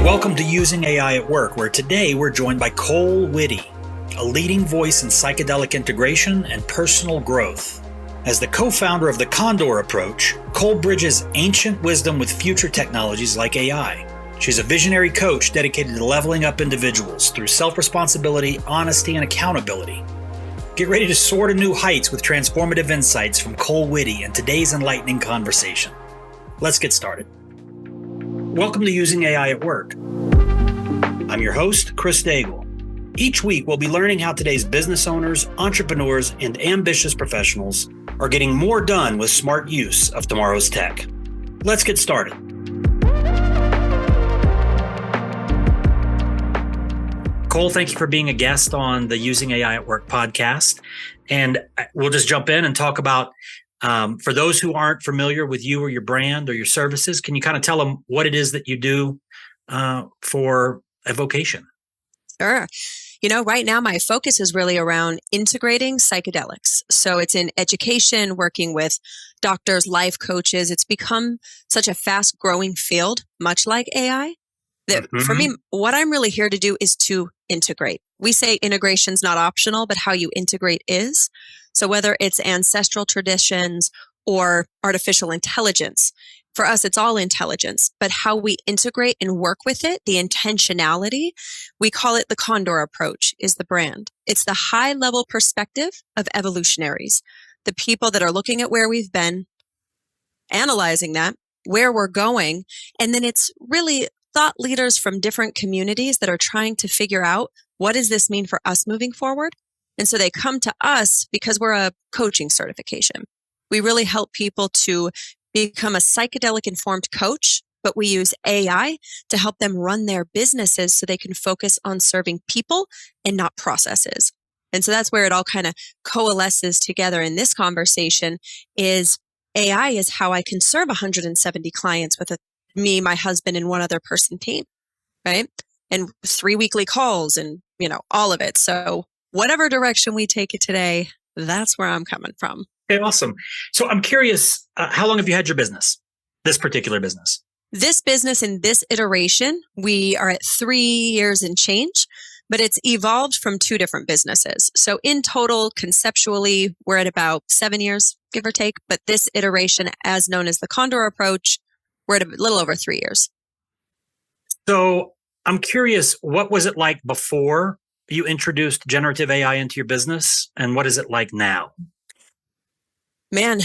Welcome to Using AI at Work, where today we're joined by Kole Whitty, a leading voice in psychedelic integration and personal growth. As the co-founder of the Condor Approach, Kole bridges ancient wisdom with future technologies like AI. She's a visionary coach dedicated to leveling up individuals through self-responsibility, honesty, and accountability. Get ready to soar to new heights with transformative insights from Kole Whitty and today's enlightening conversation. Let's get started. Welcome to Using AI at Work. I'm your host, Daigle. Each week, we'll be learning how today's business owners, entrepreneurs, and ambitious professionals are getting more done with smart use of tomorrow's tech. Let's get started. Kole, thank you for being a guest on the Using AI at Work podcast. And we'll just jump in and talk about, for those who aren't familiar with you or your brand or your services, can you kind of tell them what it is that you do for a vocation? Sure. Right now my focus is really around integrating psychedelics. So it's in education, working with doctors, life coaches. It's become such a fast growing field, much like AI. That for me, what I'm really here to do is to integrate. We say integration's not optional, but how you integrate is. So whether it's ancestral traditions or artificial intelligence, for us, it's all intelligence, but how we integrate and work with it, the intentionality, we call it the Condor Approach is the brand. It's the high level perspective of evolutionaries, the people that are looking at where we've been, analyzing that, where we're going, and then it's really thought leaders from different communities that are trying to figure out what does this mean for us moving forward? And so they come to us because we're a coaching certification. We really help people to become a psychedelic informed coach, but we use AI to help them run their businesses so they can focus on serving people and not processes. And so that's where it all kind of coalesces together in this conversation is AI is how I can serve 170 clients with me, my husband, and one other person team, right? And 3 weekly calls and, all of it. So whatever direction we take it today, that's where I'm coming from. Okay, awesome. So I'm curious, how long have you had your business, this particular business? This business in this iteration, we are at 3 years and change, but it's evolved from 2 different businesses. So in total, conceptually, we're at about 7 years, give or take. But this iteration, as known as the Condor Approach, we're at a little over 3 years. So I'm curious, what was it like before you introduced generative AI into your business? And what is it like now? Man,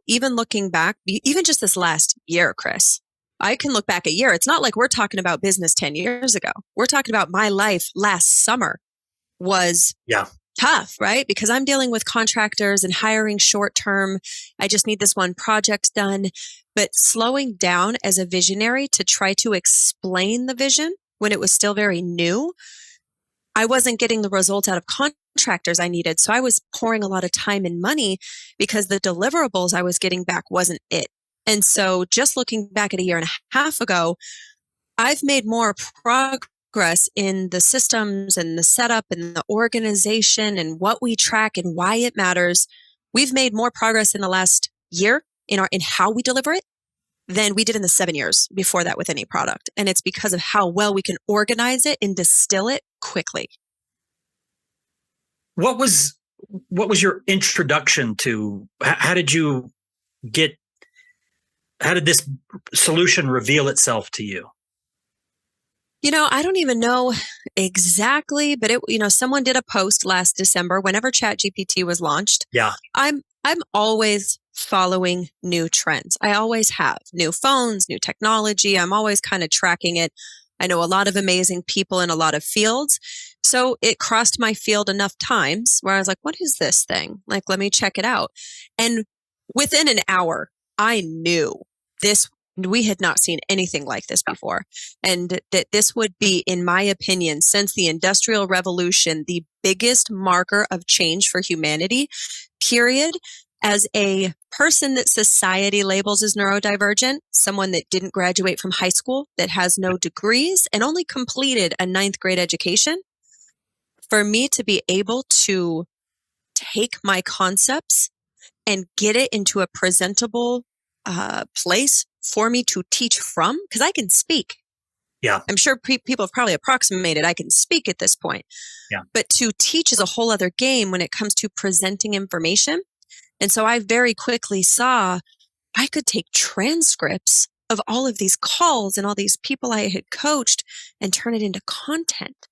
even looking back, even just this last year, Chris, I can look back a year. It's not like we're talking about business 10 years ago. We're talking about my life last summer was tough, right? Because I'm dealing with contractors and hiring short term. I just need this one project done. But slowing down as a visionary to try to explain the vision when it was still very new, I wasn't getting the results out of contractors I needed. So I was pouring a lot of time and money because the deliverables I was getting back wasn't it. And so just looking back at a year and a half ago, I've made more progress in the systems and the setup and the organization and what we track and why it matters. We've made more progress in the last year in how we deliver it than we did in the 7 years before that with any product. And it's because of how well we can organize it and distill it quickly. What was your introduction to, how did this solution reveal itself to you? I don't even know exactly, but someone did a post last December whenever ChatGPT was launched. Yeah. I'm always following new trends. I always have new phones, new technology. I'm always kind of tracking it. I know a lot of amazing people in a lot of fields. So it crossed my field enough times where I was like, what is this thing? Like, let me check it out. And within an hour, I knew we had not seen anything like this before. And that this would be, in my opinion, since the Industrial Revolution, the biggest marker of change for humanity, period. As a person that society labels as neurodivergent, someone that didn't graduate from high school, that has no degrees and only completed a 9th grade education, for me to be able to take my concepts and get it into a presentable place for me to teach from, because I can speak. Yeah. I'm sure people have probably approximated I can speak at this point. Yeah. But to teach is a whole other game when it comes to presenting information. And so I very quickly saw I could take transcripts of all of these calls and all these people I had coached and turn it into content.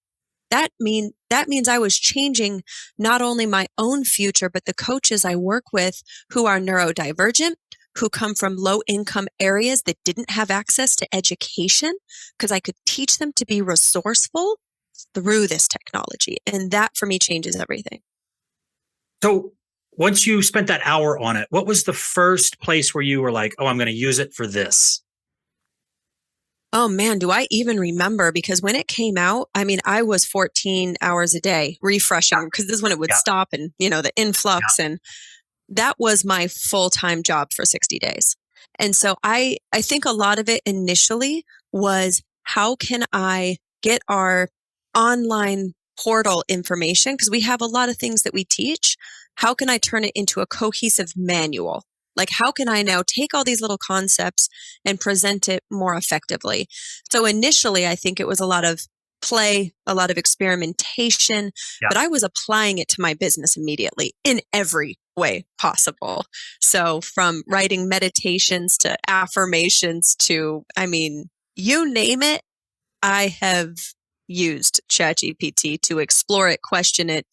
That means I was changing not only my own future, but the coaches I work with who are neurodivergent, who come from low income areas that didn't have access to education, because I could teach them to be resourceful through this technology. And that for me changes everything. So once you spent that hour on it, what was the first place where you were like, oh, I'm going to use it for this? Oh man, do I even remember? Because when it came out, I mean, I was 14 hours a day refreshing because this is when it would stop and, the influx. And that was my full-time job for 60 days. And so I think a lot of it initially was, how can I get our online portal information? Because we have a lot of things that we teach. How can I turn it into a cohesive manual? Like, how can I now take all these little concepts and present it more effectively? So initially, I think it was a lot of play, a lot of experimentation, but I was applying it to my business immediately in every way possible. So from writing meditations to affirmations to, you name it, I have used ChatGPT to explore it, question it,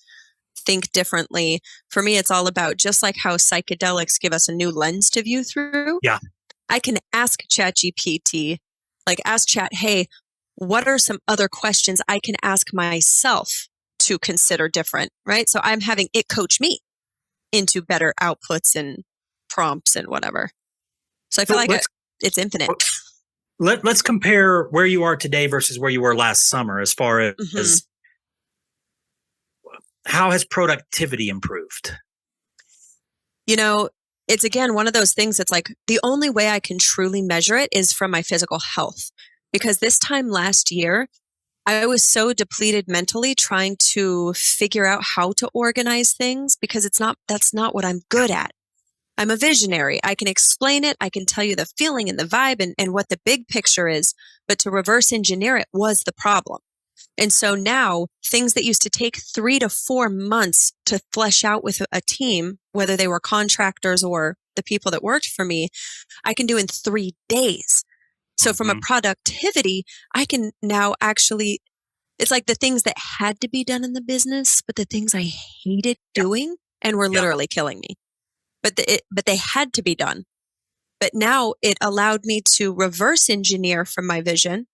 think differently. For me, it's all about, just like how psychedelics give us a new lens to view through. Yeah. I can ask ChatGPT, ask Chat, hey, what are some other questions I can ask myself to consider different, right? So I'm having it coach me into better outputs and prompts and whatever. So I feel it's infinite. Let's compare where you are today versus where you were last summer as far as how has productivity improved? It's again one of those things that's like the only way I can truly measure it is from my physical health. Because this time last year, I was so depleted mentally trying to figure out how to organize things, because that's not what I'm good at. I'm a visionary. I can explain it. I can tell you the feeling and the vibe and what the big picture is, but to reverse engineer it was the problem. And so now things that used to take 3 to 4 months to flesh out with a team, whether they were contractors or the people that worked for me, I can do in 3 days. So from a productivity, I can now actually, it's like the things that had to be done in the business, but the things I hated doing and were literally killing me. But they had to be done. But now it allowed me to reverse engineer from my vision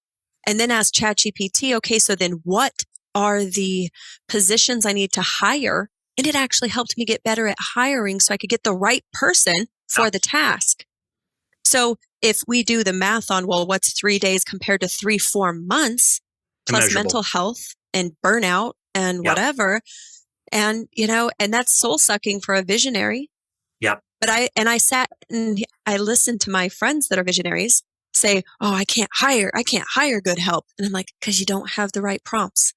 and then ask ChatGPT, okay, so then what are the positions I need to hire? And it actually helped me get better at hiring so I could get the right person for the task. So if we do the math on, well, what's 3 days compared to 3-4 months, plus mental health and burnout and whatever. And, and that's soul sucking for a visionary. Yeah. But I sat and I listened to my friends that are visionaries say, oh, I can't hire good help. And I'm like, because you don't have the right prompts.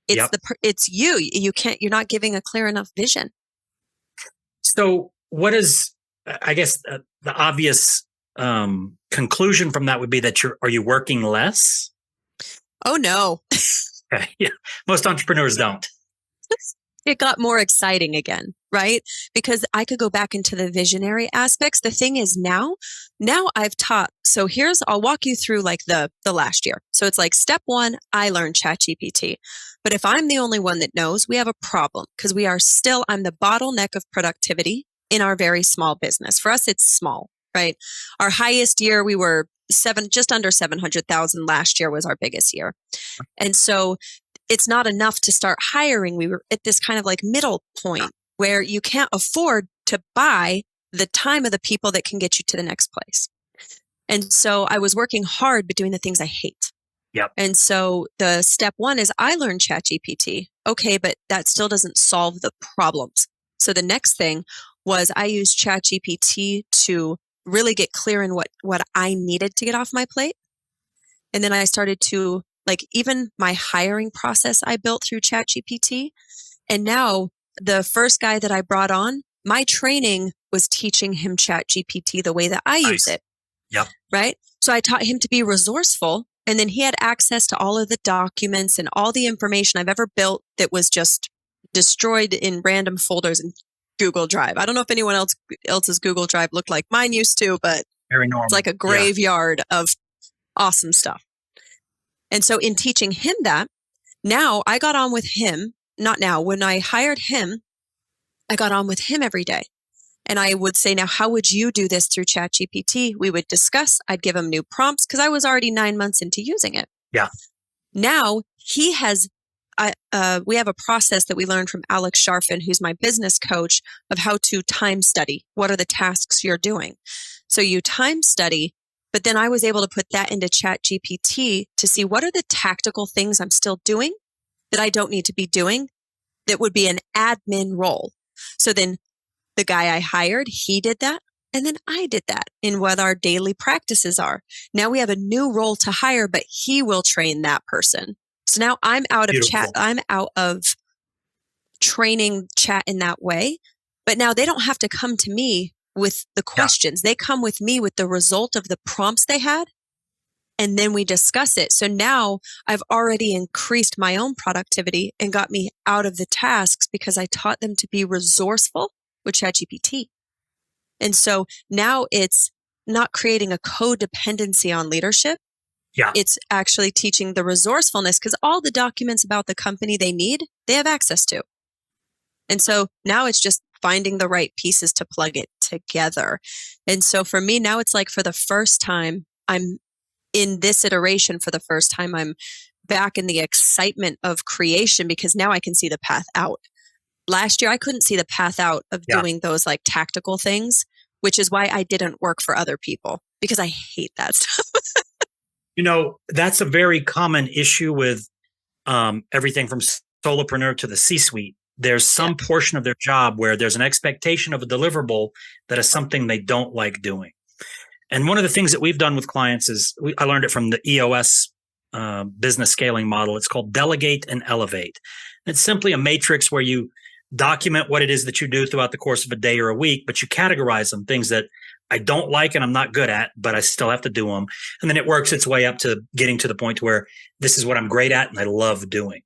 It's you're not giving a clear enough vision. So what is, I guess the obvious conclusion from that would be that are you working less? Oh no. Okay. Yeah. Most entrepreneurs don't. It got more exciting again, right? Because I could go back into the visionary aspects. The thing is now I've taught. So I'll walk you through like the last year. So it's like step 1, I learned ChatGPT. But if I'm the only one that knows, we have a problem, because I'm the bottleneck of productivity in our very small business. For us, it's small, right? Our highest year, we were just under 700,000 last year was our biggest year. And so it's not enough to start hiring. We were at this kind of like middle point where you can't afford to buy the time of the people that can get you to the next place. And so I was working hard, but doing the things I hate. Yep. And so the step 1 is I learned ChatGPT. Okay, but that still doesn't solve the problems. So the next thing was I used ChatGPT to really get clear in what I needed to get off my plate. And then I started to, like, even my hiring process I built through ChatGPT. And now the first guy that I brought on, my training was teaching him ChatGPT the way that I use it. Yep. Right. So I taught him to be resourceful And then he had access to all of the documents and all the information I've ever built that was just destroyed in random folders in Google Drive. I don't know if anyone else's Google Drive looked like mine used to, but Very normal. it's like a graveyard of awesome stuff. And so in teaching him that, now I got on with him, not now, when I hired him, I got on with him every day. And I would say, now, how would you do this through ChatGPT? We would discuss. I'd give him new prompts because I was already 9 months into using it. Yeah. Now he has, we have a process that we learned from Alex Sharfin, who's my business coach, of how to time study. What are the tasks you're doing? So you time study, but then I was able to put that into ChatGPT to see what are the tactical things I'm still doing that I don't need to be doing that would be an admin role. So then the guy I hired, he did that. And then I did that in what our daily practices are. Now we have a new role to hire, but he will train that person. So now I'm out of chat. I'm out of training chat in that way. But now they don't have to come to me with the questions. They come with me with the result of the prompts they had. And then we discuss it. So now I've already increased my own productivity and got me out of the tasks because I taught them to be resourceful with ChatGPT. And so now it's not creating a codependency on leadership. Yeah. It's actually teaching the resourcefulness because all the documents about the company they need, they have access to. And so now it's just finding the right pieces to plug it together. And so for me now, it's like for the first time, I'm in this iteration for the first time, I'm back in the excitement of creation because now I can see the path out. Last year, I couldn't see the path out of doing those like tactical things, which is why I didn't work for other people because I hate that stuff. That's a very common issue with everything from solopreneur to the C-suite. There's some portion of their job where there's an expectation of a deliverable that is something they don't like doing. And one of the things that we've done with clients is, I learned it from the EOS business scaling model. It's called delegate and elevate. It's simply a matrix where you document what it is that you do throughout the course of a day or a week, but you categorize them, things that I don't like and I'm not good at, but I still have to do them. And then it works its way up to getting to the point where this is what I'm great at and I love doing.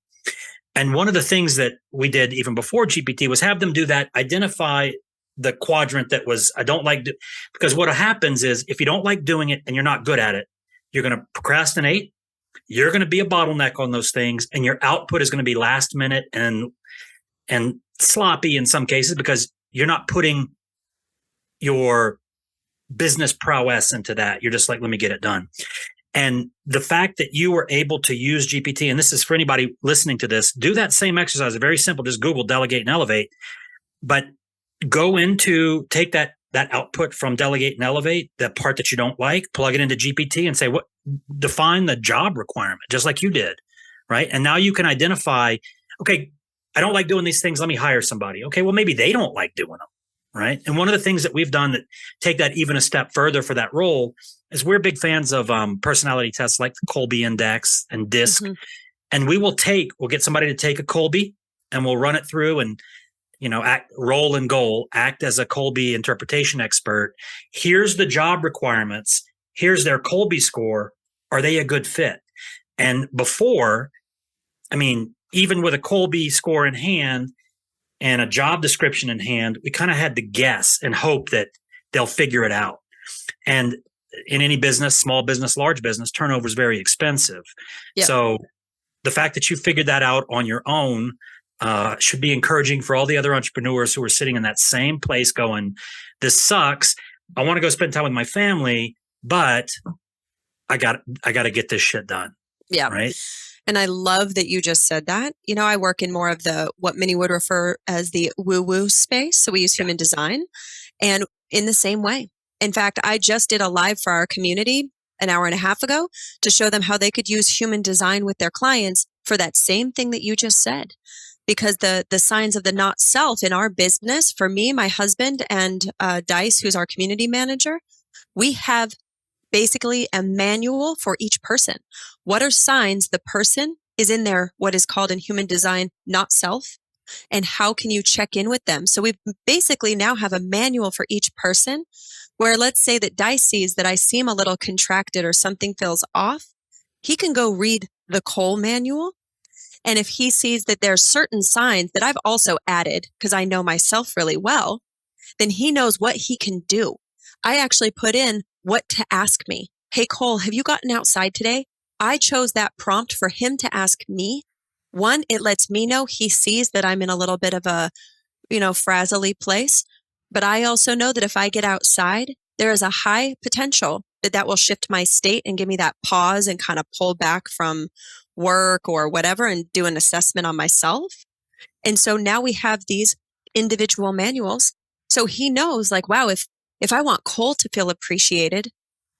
And one of the things that we did even before GPT was have them do that, identify the quadrant that was, I don't like, because what happens is if you don't like doing it and you're not good at it, you're going to procrastinate. You're going to be a bottleneck on those things and your output is going to be last minute and sloppy in some cases because you're not putting your business prowess into that. You're just like, let me get it done. And the fact that you were able to use GPT, and this is for anybody listening to this, do that same exercise. It's very simple. Just Google delegate and elevate, but go into, take that output from delegate and elevate, that part that you don't like, plug it into GPT and say, what, define the job requirement, just like you did. Right. And now you can identify, okay, I don't like doing these things. Let me hire somebody. Okay. Well, maybe they don't like doing them. Right. And one of the things that we've done that take that even a step further for that role is we're big fans of personality tests like the Kolbe Index and DISC. Mm-hmm. And we'll get somebody to take a Kolbe and we'll run it through and, role and goal, act as a Kolbe interpretation expert. Here's the job requirements. Here's their Kolbe score. Are they a good fit? And before, even with a Kolbe score in hand and a job description in hand, we kind of had to guess and hope that they'll figure it out. And in any business, small business, large business, turnover is very expensive. Yep. So the fact that you figured that out on your own should be encouraging for all the other entrepreneurs who are sitting in that same place going, this sucks. I want to go spend time with my family, but I got to get this shit done. Yeah. Right. And I love that you just said that. I work in more of what many would refer as the woo-woo space. So we use human design and in the same way. In fact, I just did a live for our community an hour and a half ago to show them how they could use human design with their clients for that same thing that you just said. Because the signs of the not self in our business, for me, my husband, and Dice, who's our community manager, we have basically a manual for each person. What are signs the person is in their, what is called in human design, not self? And how can you check in with them? So we basically now have a manual for each person where let's say that Dice sees that I seem a little contracted or something feels off. he can go read the Kole manual. And if he sees that there's certain signs that I've also added, because I know myself really well, then he knows what he can do. I actually put in what to ask me. Hey, Kole, have you gotten outside today? I chose that prompt for him to ask me. One, it lets me know he sees that I'm in a little bit of a, frazzly place. But I also know that if I get outside, there is a high potential that will shift my state and give me that pause and kind of pull back from work or whatever and do an assessment on myself. And so now we have these individual manuals. So he knows like, wow, if I want Kole to feel appreciated,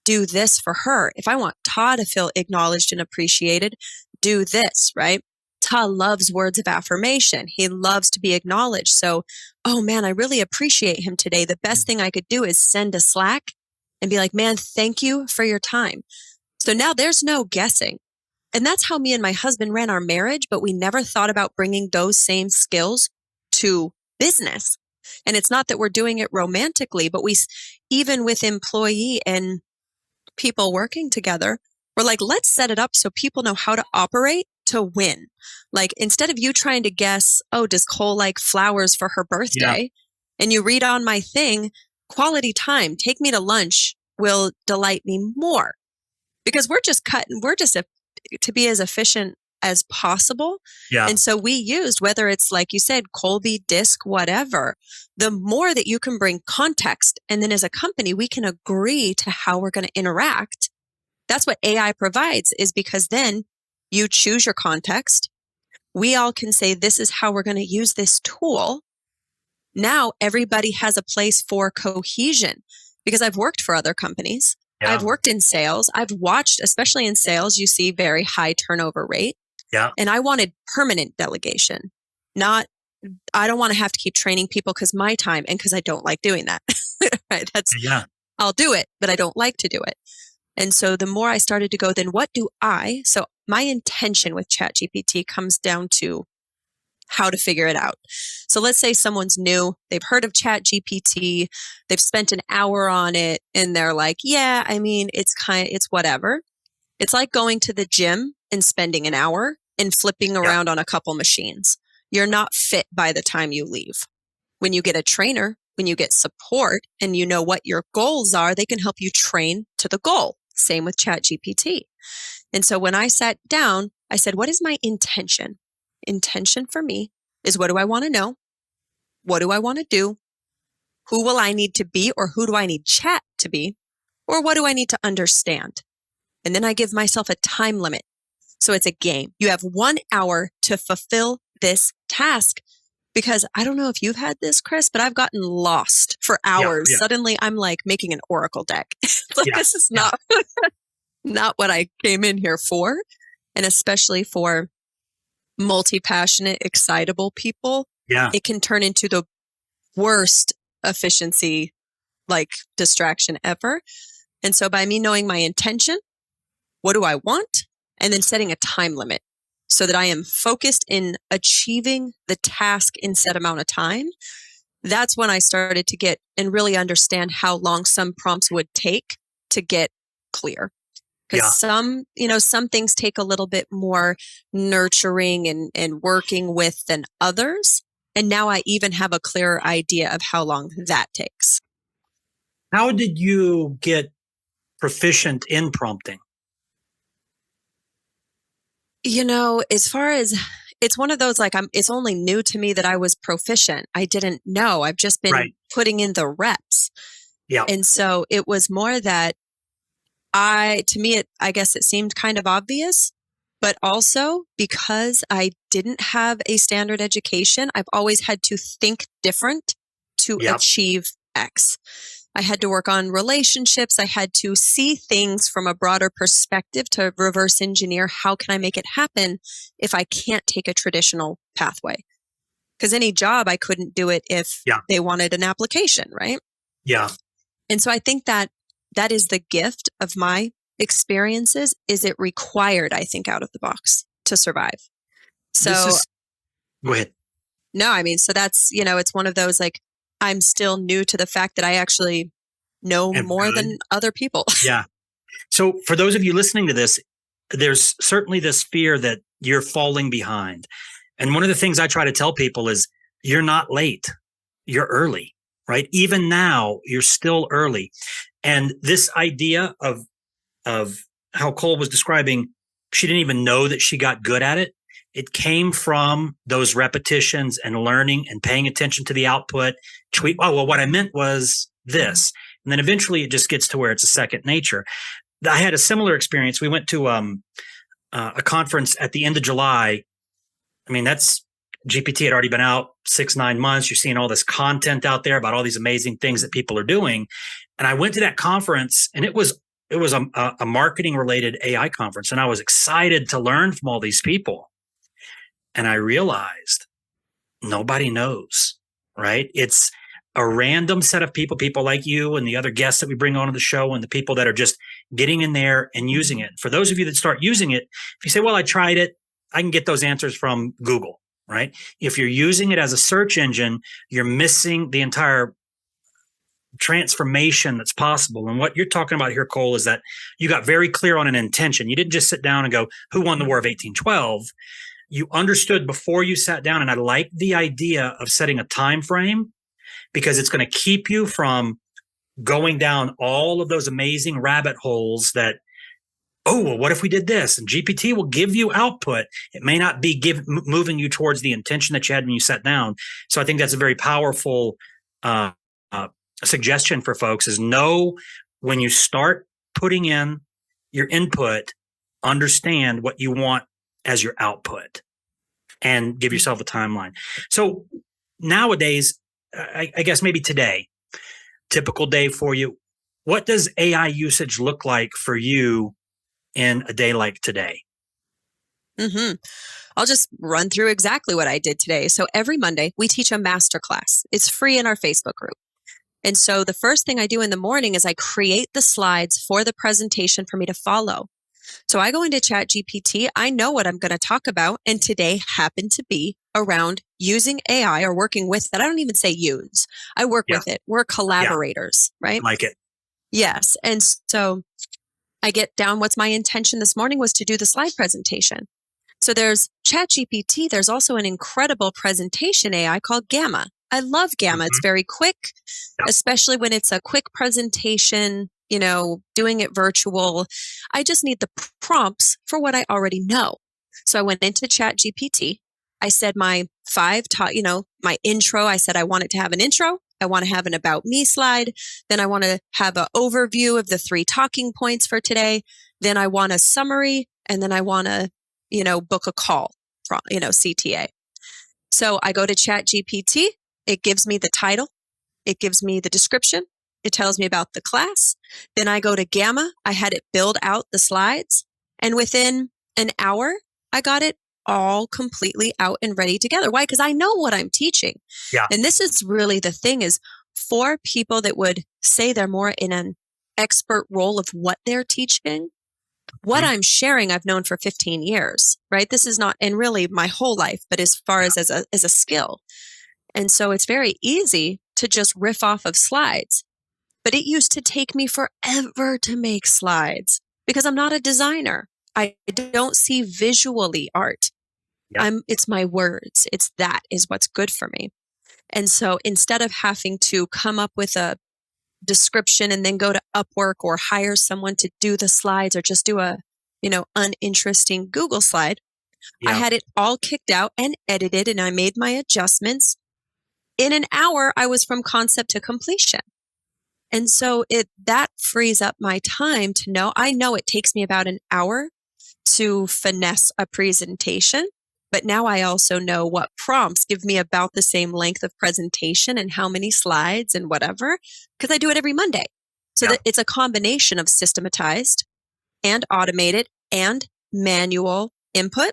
do this for her. If I want Ta to feel acknowledged and appreciated, do this, right? Ta loves words of affirmation. He loves to be acknowledged. So, oh man, I really appreciate him today. The best thing I could do is send a Slack and be like, man, thank you for your time. So now there's no guessing. And that's how me and my husband ran our marriage, but we never thought about bringing those same skills to business. And it's not that we're doing it romantically, but even with employee and people working together, we're like, let's set it up so people know how to operate to win. Like instead of you trying to guess, oh, does Kole like flowers for her birthday? Yeah. And you read on my thing, quality time, take me to lunch will delight me more. Because we're just to be as efficient as possible. Yeah. And so we used, whether it's like you said, Colby, disc, whatever, the more that you can bring context. And then as a company, we can agree to how we're going to interact. That's what AI provides, is because then you choose your context. We all can say, this is how we're going to use this tool. Now everybody has a place for cohesion, because I've worked for other companies. Yeah. I've worked in sales. I've watched, especially in sales, you see very high turnover rate. Yeah. And I wanted permanent delegation, I don't want to have to keep training people because my time and because I don't like doing that. Right? I'll do it, but I don't like to do it. And so the more I started to go, then so my intention with ChatGPT comes down to how to figure it out. So let's say someone's new, they've heard of ChatGPT, they've spent an hour on it, and they're like, yeah, I mean, it's whatever. It's like going to the gym and spending an hour and flipping around on a couple machines. You're not fit by the time you leave. When you get a trainer, when you get support and you know what your goals are, they can help you train to the goal. Same with ChatGPT. And so when I sat down, I said, what is my intention? Intention for me is, what do I want to know? What do I want to do? Who will I need to be, or who do I need chat to be? Or what do I need to understand? And then I give myself a time limit. So it's a game. You have 1 hour to fulfill this task, because I don't know if you've had this, Chris, but I've gotten lost for hours. Yeah. Suddenly I'm like making an Oracle deck. This is not what I came in here for. And especially for multi-passionate, excitable people, it can turn into the worst efficiency, like distraction ever. And so by me knowing my intention, what do I want? And then setting a time limit so that I am focused in achieving the task in set amount of time. That's when I started to get and really understand how long some prompts would take to get clear. Because some things take a little bit more nurturing and working with than others. And now I even have a clearer idea of how long that takes. How did you get proficient in prompting? As far as it's one of those, like, it's only new to me that I was proficient. I didn't know. I've just been putting in the reps. Yeah. And so it was more that I guess it seemed kind of obvious, but also because I didn't have a standard education, I've always had to think different to achieve X. I had to work on relationships. I had to see things from a broader perspective to reverse engineer. How can I make it happen if I can't take a traditional pathway? Because any job, I couldn't do it if they wanted an application, right? Yeah. And so I think that is the gift of my experiences, is it required, I think, out of the box to survive. So go ahead. No, I mean, so that's, it's one of those, like, I'm still new to the fact that I actually know more than other people. Yeah. So for those of you listening to this, there's certainly this fear that you're falling behind. And one of the things I try to tell people is you're not late, you're early, right? Even now, you're still early. And this idea of how Kole was describing, she didn't even know that she got good at it. It came from those repetitions and learning and paying attention to the output. Oh, well, what I meant was this. And then eventually it just gets to where it's a second nature. I had a similar experience. We went to a conference at the end of July. I mean, GPT had already been out 6-9 months. You're seeing all this content out there about all these amazing things that people are doing. And I went to that conference, and it was a marketing related AI conference. And I was excited to learn from all these people. And I realized nobody knows, right? It's a random set of people like you and the other guests that we bring onto the show, and the people that are just getting in there and using it. For those of you that start using it, if you say, well, I tried it, I can get those answers from Google, right? If you're using it as a search engine, you're missing the entire transformation that's possible. And what you're talking about here, Kole, is that you got very clear on an intention. You didn't just sit down and go, who won the War of 1812? You understood before you sat down. And I like the idea of setting a time frame, because it's going to keep you from going down all of those amazing rabbit holes that, oh, well, what if we did this? And GPT will give you output. It may not be moving you towards the intention that you had when you sat down. So I think that's a very powerful suggestion for folks, is know when you start putting in your input, understand what you want as your output, and give yourself a timeline. So nowadays, I guess maybe today, typical day for you, what does AI usage look like for you in a day like today? I'll just run through exactly what I did today. So every Monday, we teach a masterclass. It's free in our Facebook group. And so the first thing I do in the morning is I create the slides for the presentation for me to follow. So I go into ChatGPT. I know what I'm going to talk about. And today happened to be around using AI, or working with it. I don't even say use. I work with it. We're collaborators, right? I like it. Yes. And so I get down, what's my intention this morning was to do the slide presentation. So there's ChatGPT. There's also an incredible presentation AI called Gamma. I love Gamma. It's very quick, especially when it's a quick presentation, doing it virtual. I just need the prompts for what I already know. So I went into ChatGPT. I said my my intro. I said I want it to have an intro. I want to have an about me slide. Then I want to have an overview of the 3 talking points for today. Then I want a summary. And then I want to, book a call from, CTA. So I go to ChatGPT. It gives me the title. It gives me the description. It tells me about the class. Then I go to Gamma. I had it build out the slides. And within an hour, I got it all completely out and ready together. Why? Because I know what I'm teaching. Yeah. And this is really the thing, is for people that would say they're more in an expert role of what they're teaching, what I'm sharing, I've known for 15 years, right? This is not, and really my whole life, but as far as a skill. And so it's very easy to just riff off of slides. But it used to take me forever to make slides because I'm not a designer. I don't see visually art. It's my words. That is what's good for me. And so instead of having to come up with a description and then go to Upwork or hire someone to do the slides, or just do a, uninteresting Google slide, I had it all kicked out and edited, and I made my adjustments. In an hour, I was from concept to completion. And so that frees up my time to know. I know it takes me about an hour to finesse a presentation, but now I also know what prompts give me about the same length of presentation and how many slides and whatever, because I do it every Monday. So that it's a combination of systematized and automated and manual input.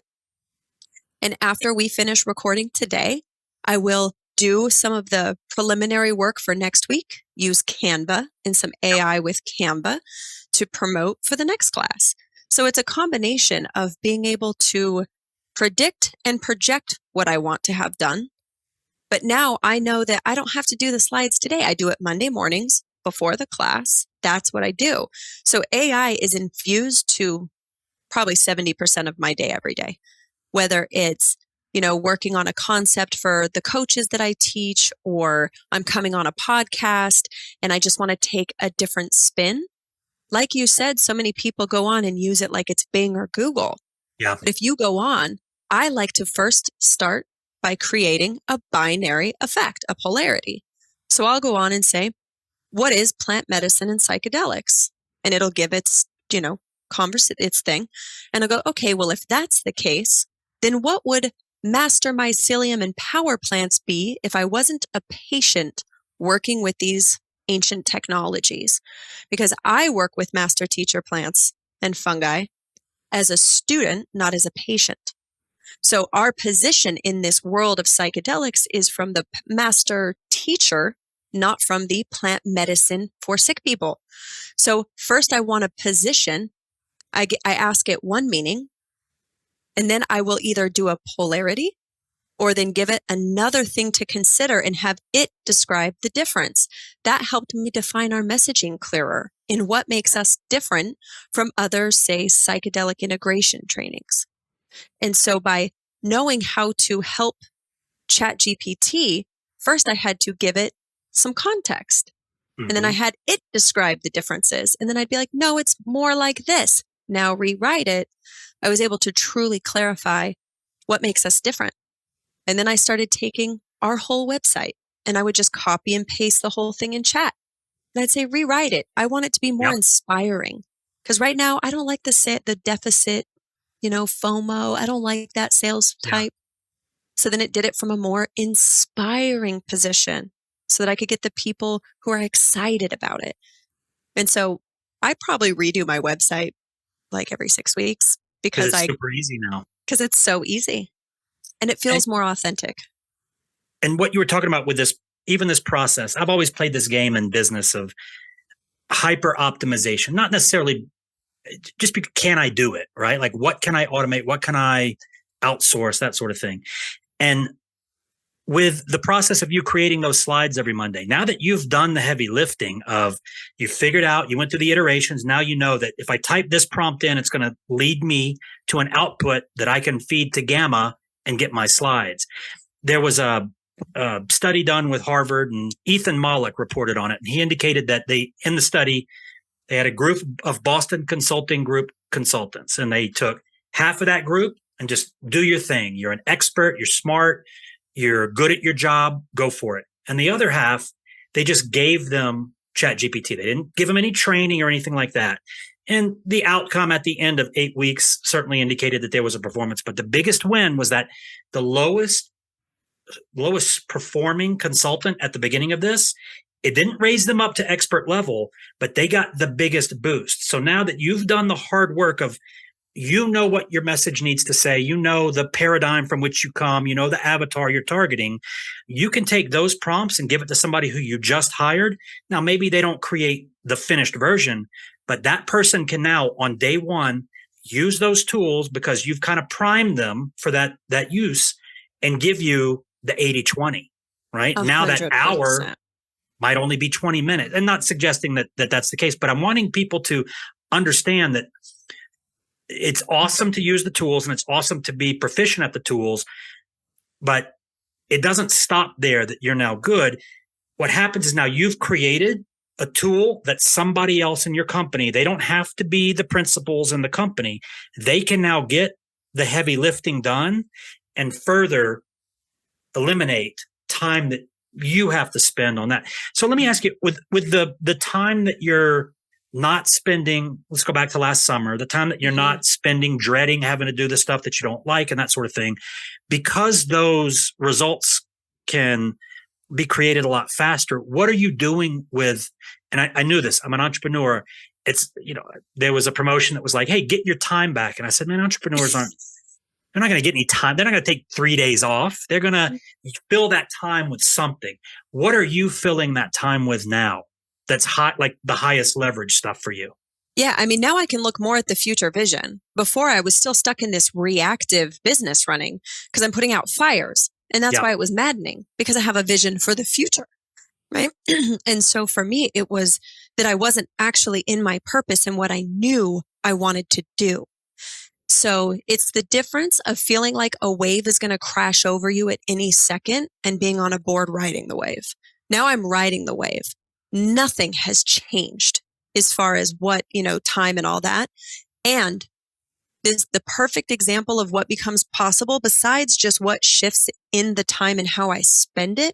And after we finish recording today, I will do some of the preliminary work for next week, use Canva and some AI with Canva to promote for the next class. So it's a combination of being able to predict and project what I want to have done. But now I know that I don't have to do the slides today. I do it Monday mornings before the class. That's what I do. So AI is infused to probably 70% of my day every day, whether it's, working on a concept for the coaches that I teach, or I'm coming on a podcast and I just want to take a different spin. Like you said, so many people go on and use it like it's Bing or Google. Yeah. But if you go on, I like to first start by creating a binary effect, a polarity. So I'll go on and say, what is plant medicine and psychedelics? And it'll give its, its thing. And I'll go, okay, well, if that's the case, then what would master mycelium and power plants be if I wasn't a patient working with these ancient technologies? Because I work with master teacher plants and fungi as a student, not as a patient. So our position in this world of psychedelics is from the master teacher, not from the plant medicine for sick people. So first I want to position, I ask it one meaning, and then I will either do a polarity or then give it another thing to consider and have it describe the difference. That helped me define our messaging clearer in what makes us different from other, say, psychedelic integration trainings. And so by knowing how to help ChatGPT, first I had to give it some context. Mm-hmm. And then I had it describe the differences. And then I'd be like, no, it's more like this. Now rewrite it. I was able to truly clarify what makes us different. And then I started taking our whole website and I would just copy and paste the whole thing in chat. And I'd say, rewrite it. I want it to be more inspiring. Because right now I don't like the deficit, FOMO. I don't like that sales type. So then it did it from a more inspiring position so that I could get the people who are excited about it. And so I probably redo my website like every 6 weeks because it's super easy now. Because it's so easy and it feels more authentic. And what you were talking about with this, even this process, I've always played this game in business of hyper optimization, not necessarily just because can I do it, right? Like what can I automate? What can I outsource? That sort of thing. And with the process of you creating those slides every Monday, now that you've done the heavy lifting of you figured out, you went through the iterations. Now you know that if I type this prompt in, it's going to lead me to an output that I can feed to Gamma and get my slides. There was a study done with Harvard and Ethan Mollick reported on it. And he indicated that in the study, they had a group of Boston Consulting Group consultants, and they took half of that group and just do your thing. You're an expert, you're smart, you're good at your job, go for it. And the other half, they just gave them ChatGPT. They didn't give them any training or anything like that. And the outcome at the end of 8 weeks certainly indicated that there was a performance. But the biggest win was that the lowest performing consultant at the beginning of this, it didn't raise them up to expert level, but they got the biggest boost. So now that you've done the hard work of, what your message needs to say, the paradigm from which you come, the avatar you're targeting, you can take those prompts and give it to somebody who you just hired. Now, maybe they don't create the finished version, but that person can now on day one use those tools because you've kind of primed them for that use and give you the 80-20, right? 100%. Now that hour might only be 20 minutes. And not suggesting that that's the case, but I'm wanting people to understand that it's awesome to use the tools and it's awesome to be proficient at the tools, but it doesn't stop there that you're now good. What happens is now you've created a tool that somebody else in your company, they don't have to be the principals in the company. They can now get the heavy lifting done and further eliminate time that you have to spend on that. So let me ask you, with the time that you're not spending, let's go back to last summer, the time that you're not spending dreading having to do the stuff that you don't like and that sort of thing, because those results can be created a lot faster. What are you doing with, and I knew this, I'm an entrepreneur. It's, there was a promotion that was like, hey, get your time back. And I said, man, entrepreneurs they're not going to get any time. They're not going to take 3 days off. They're going to fill that time with something. What are you filling that time with now? That's hot, like the highest leverage stuff for you. Yeah. I mean, now I can look more at the future vision. Before I was still stuck in this reactive business running because I'm putting out fires. And that's why it was maddening, because I have a vision for the future. Right. And so for me, it was that I wasn't actually in my purpose and what I knew I wanted to do. So it's the difference of feeling like a wave is going to crash over you at any second and being on a board riding the wave. Now I'm riding the wave. Nothing has changed as far as what, time and all that. And this is the perfect example of what becomes possible besides just what shifts in the time and how I spend it,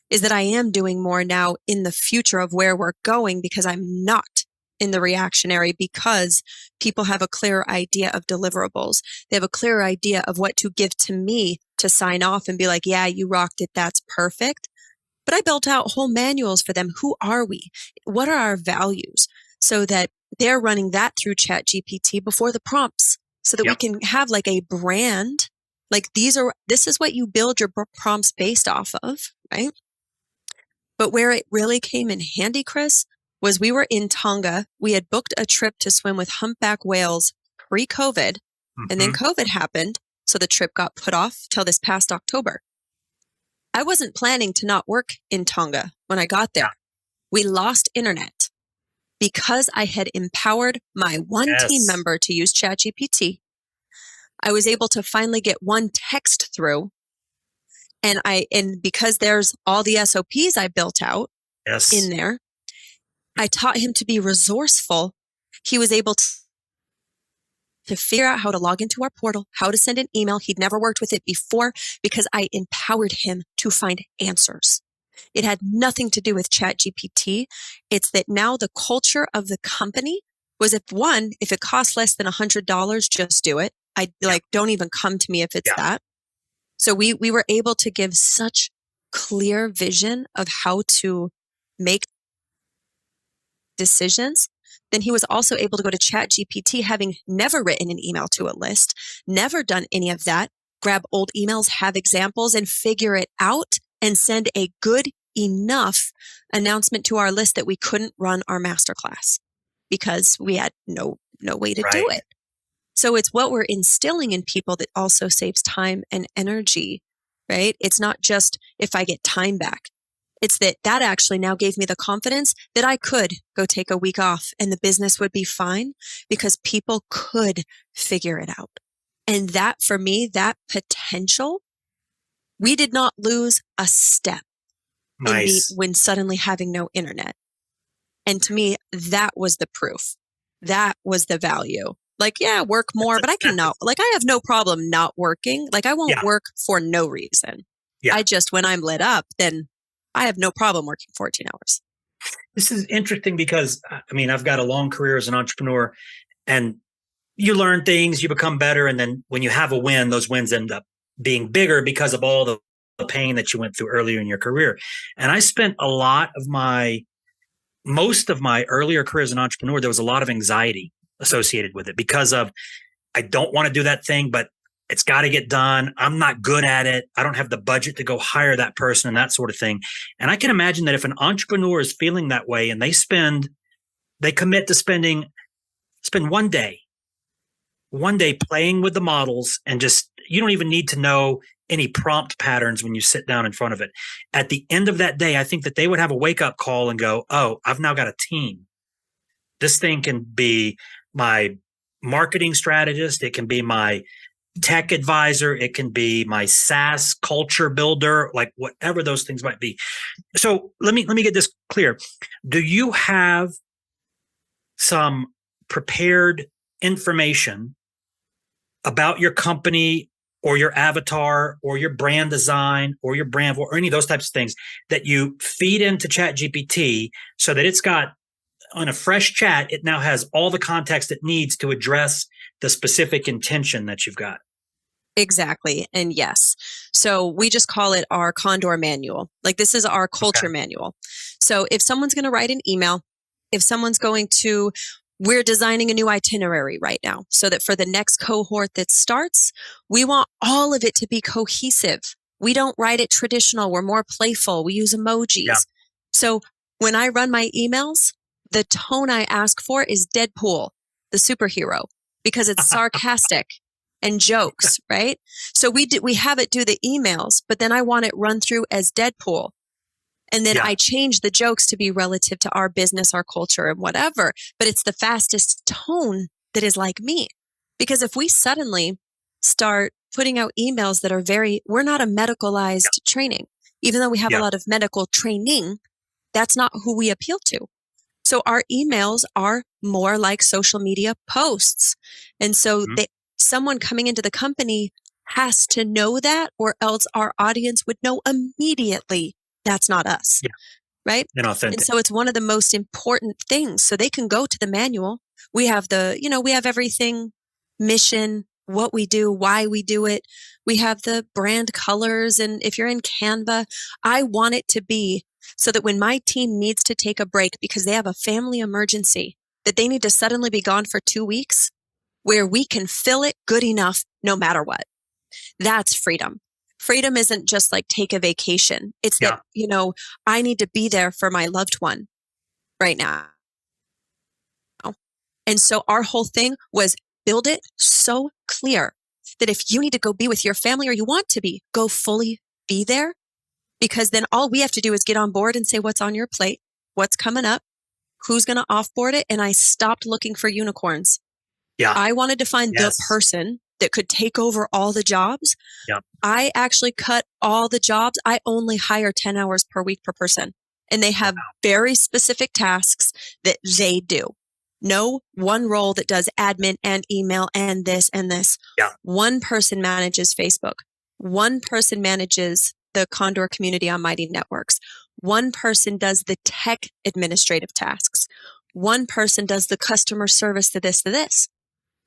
is that I am doing more now in the future of where we're going because I'm not in the reactionary, because people have a clearer idea of deliverables. They have a clearer idea of what to give to me to sign off and be like, yeah, you rocked it. That's perfect. But I built out whole manuals for them. Who are we? What are our values? So that they're running that through ChatGPT before the prompts, so that we can have like a brand. Like this is what you build your prompts based off of, right? But where it really came in handy, Chris, was we were in Tonga. We had booked a trip to swim with humpback whales pre-COVID, and then COVID happened. So the trip got put off till this past October. I wasn't planning to not work in Tonga when I got there. Yeah. We lost internet because I had empowered my one team member to use ChatGPT. I was able to finally get one text through. And because there's all the SOPs I built out in there, I taught him to be resourceful. He was able to figure out how to log into our portal, how to send an email. He'd never worked with it before because I empowered him to find answers. It had nothing to do with ChatGPT. It's that now the culture of the company was if it costs less than $100, just do it. Don't even come to me if it's that. So we were able to give such clear vision of how to make decisions. Then he was also able to go to ChatGPT, having never written an email to a list, never done any of that, grab old emails, have examples, and figure it out and send a good enough announcement to our list that we couldn't run our masterclass because we had no way to do it. So it's what we're instilling in people that also saves time and energy, right? It's not just if I get time back. It's that actually now gave me the confidence that I could go take a week off and the business would be fine because people could figure it out. And that, for me, that potential, we did not lose a step when suddenly having no internet. And to me, that was the proof. That was the value. Work more, but I cannot. I have no problem not working. I won't work for no reason. Yeah. When I'm lit up, then I have no problem working 14 hours. This is interesting because, I've got a long career as an entrepreneur, and you learn things, you become better, and then when you have a win, those wins end up being bigger because of all the pain that you went through earlier in your career. And I spent most of my earlier career as an entrepreneur, there was a lot of anxiety associated with it because of, I don't want to do that thing, but it's got to get done. I'm not good at it. I don't have the budget to go hire that person and that sort of thing. And I can imagine that if an entrepreneur is feeling that way and they commit to spend one day playing with the models and just, you don't even need to know any prompt patterns when you sit down in front of it. At the end of that day, I think that they would have a wake up call and go, oh, I've now got a team. This thing can be my marketing strategist. It can be my tech advisor. It can be my SaaS culture builder, whatever those things might be. So let me get this clear. Do you have some prepared information about your company or your avatar or your brand design or your brand or any of those types of things that you feed into ChatGPT so that it's got, on a fresh chat, it now has all the context it needs to address the specific intention that you've got? Exactly. And yes. So we just call it our Condor manual. This is our culture manual. So if someone's going to write an email, we're designing a new itinerary right now so that for the next cohort that starts, we want all of it to be cohesive. We don't write it traditional. We're more playful. We use emojis. Yeah. So when I run my emails, the tone I ask for is Deadpool, the superhero, because it's sarcastic and jokes, right? So we have it do the emails, but then I want it run through as Deadpool. And then I change the jokes to be relative to our business, our culture, and whatever. But it's the fastest tone that is like me. Because if we suddenly start putting out emails that are we're not a medicalized training, even though we have a lot of medical training, that's not who we appeal to. So our emails are more like social media posts. And so someone coming into the company has to know that, or else our audience would know immediately that's not us. Yeah. Right? Inauthentic. And so it's one of the most important things. So they can go to the manual. We have we have everything, mission, what we do, why we do it. We have the brand colors. And if you're in Canva, I want it to be so that when my team needs to take a break because they have a family emergency, that they need to suddenly be gone for 2 weeks, where we can fill it good enough no matter what. That's freedom. Freedom isn't just like take a vacation. It's that, I need to be there for my loved one right now. And so our whole thing was build it so clear that if you need to go be with your family or you want to be, go fully be there. Because then all we have to do is get on board and say, what's on your plate? What's coming up? Who's going to offboard it? And I stopped looking for unicorns. Yeah. I wanted to find the person that could take over all the jobs. Yeah. I actually cut all the jobs. I only hire 10 hours per week per person. And they have very specific tasks that they do. No one role that does admin and email and this and this. Yeah. One person manages Facebook. One person manages the Condor community on Mighty Networks. One person does the tech administrative tasks. One person does the customer service to this.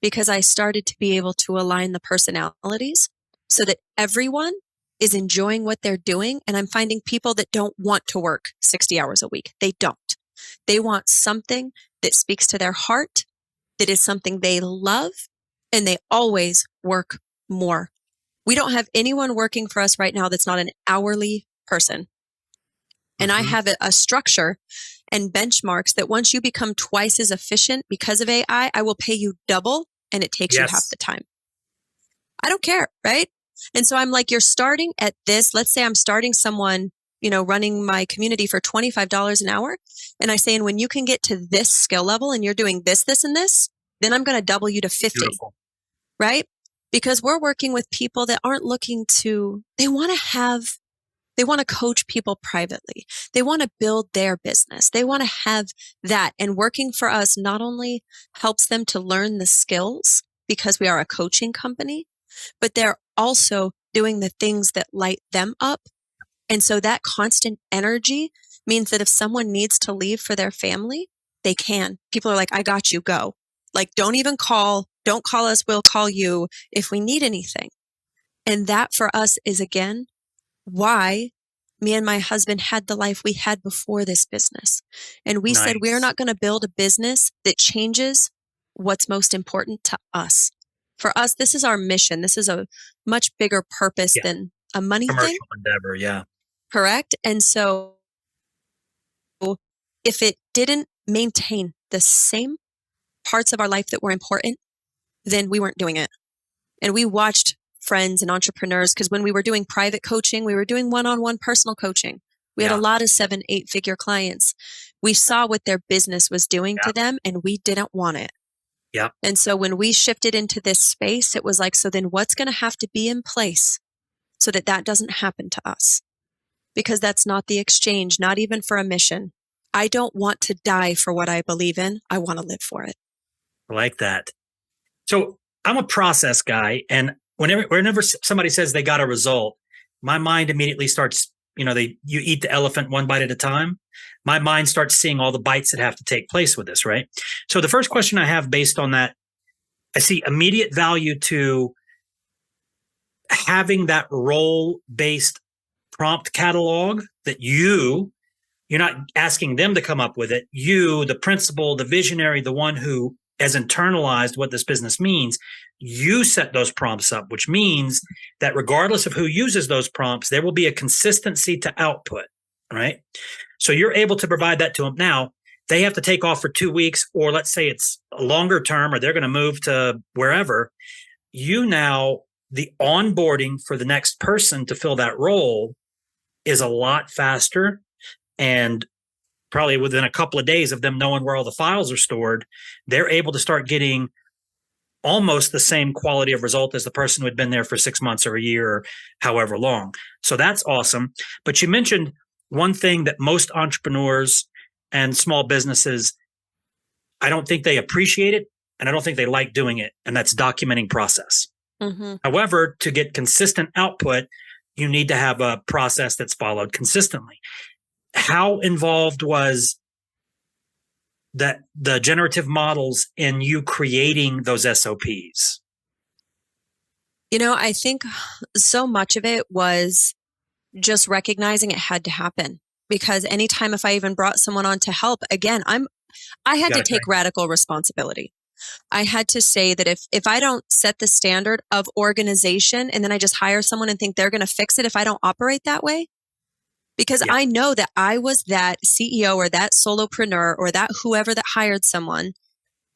Because I started to be able to align the personalities so that everyone is enjoying what they're doing. And I'm finding people that don't want to work 60 hours a week. They don't. They want something that speaks to their heart, that is something they love, and they always work more. We don't have anyone working for us right now that's not an hourly person. And I have a structure and benchmarks that once you become twice as efficient because of AI, I will pay you double and it takes you half the time. I don't care, right? And so I'm like, you're starting at this. Let's say I'm starting someone, running my community for $25 an hour. And I say, and when you can get to this skill level and you're doing this, this, and this, then I'm going to double you to 50, right? Because we're working with people that aren't looking to, they want to coach people privately. They want to build their business. They want to have that. And working for us not only helps them to learn the skills because we are a coaching company, but they're also doing the things that light them up. And so that constant energy means that if someone needs to leave for their family, they can. People are like, I got you, go. Like, don't even call. Don't call us. We'll call you if we need anything. And that for us is, again, why me and my husband had the life we had before this business. And we said, we're not going to build a business that changes what's most important to us. For us, this is our mission. This is a much bigger purpose than a money commercial thing. endeavor. Yeah. Correct. And so if it didn't maintain the same parts of our life that were important, then we weren't doing it. And we watched friends and entrepreneurs, because when we were doing private coaching, we were doing one-on-one personal coaching. We had a lot of 7, 8-figure clients. We saw what their business was doing to them, and we didn't want it. Yeah. And so when we shifted into this space, it was like, so then what's going to have to be in place so that that doesn't happen to us? Because that's not the exchange, not even for a mission. I don't want to die for what I believe in. I want to live for it. I like that. So I'm a process guy, and whenever somebody says they got a result, my mind immediately starts, you eat the elephant one bite at a time. My mind starts seeing all the bites that have to take place with this, right? So the first question I have based on that, I see immediate value to having that role-based prompt catalog that you're not asking them to come up with it. You, the principal, the visionary, the one who has internalized what this business means, you set those prompts up, which means that regardless of who uses those prompts, there will be a consistency to output, right? So you're able to provide that to them. Now, they have to take off for 2 weeks, or let's say it's a longer term, or they're going to move to wherever. The onboarding for the next person to fill that role is a lot faster, and probably within a couple of days of them knowing where all the files are stored, they're able to start getting almost the same quality of result as the person who had been there for 6 months or a year or however long. So that's awesome. But you mentioned one thing that most entrepreneurs and small businesses, I don't think they appreciate it, and I don't think they like doing it, and that's documenting process. Mm-hmm. However, to get consistent output, you need to have a process that's followed consistently. How involved was that the generative models in you creating those SOPs? I think so much of it was just recognizing it had to happen, because anytime if I even brought someone on to help, again, I had to take radical responsibility. I had to say that if I don't set the standard of organization and then I just hire someone and think they're going to fix it if I don't operate that way, because I know that I was that CEO or that solopreneur or that whoever that hired someone,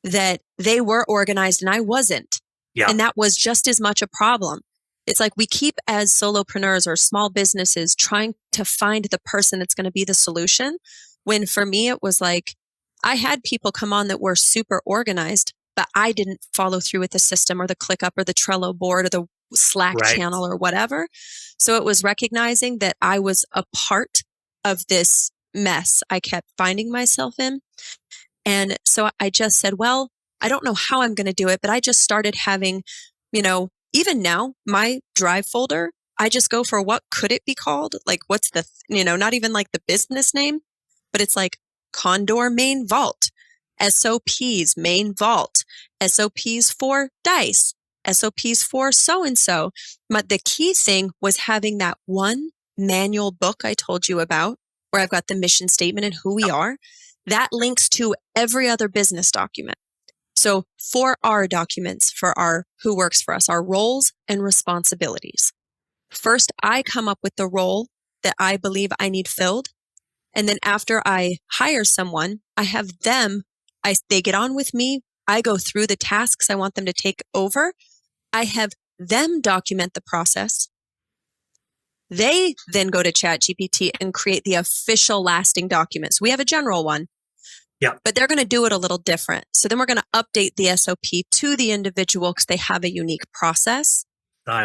that they were organized and I wasn't. Yeah. And that was just as much a problem. It's like we keep as solopreneurs or small businesses trying to find the person that's going to be the solution. When for me, it was like, I had people come on that were super organized, but I didn't follow through with the system or the ClickUp or the Trello board or the Slack channel or whatever. So it was recognizing that I was a part of this mess I kept finding myself in. And so I just said, well, I don't know how I'm going to do it, but I just started having, even now, my drive folder, I just go for what could it be called? Like, what's the, not even like the business name, but it's like Condor main vault, SOPs main vault, SOPs for dice, SOPs for so-and-so. But the key thing was having that one manual book I told you about, where I've got the mission statement and who we are, that links to every other business document. So for our documents, for our who works for us, our roles and responsibilities. First, I come up with the role that I believe I need filled. And then after I hire someone, I have them, they get on with me. I go through the tasks I want them to take over. I have them document the process. They then go to ChatGPT and create the official lasting documents. We have a general one. Yeah. But they're going to do it a little different. So then we're going to update the SOP to the individual because they have a unique process.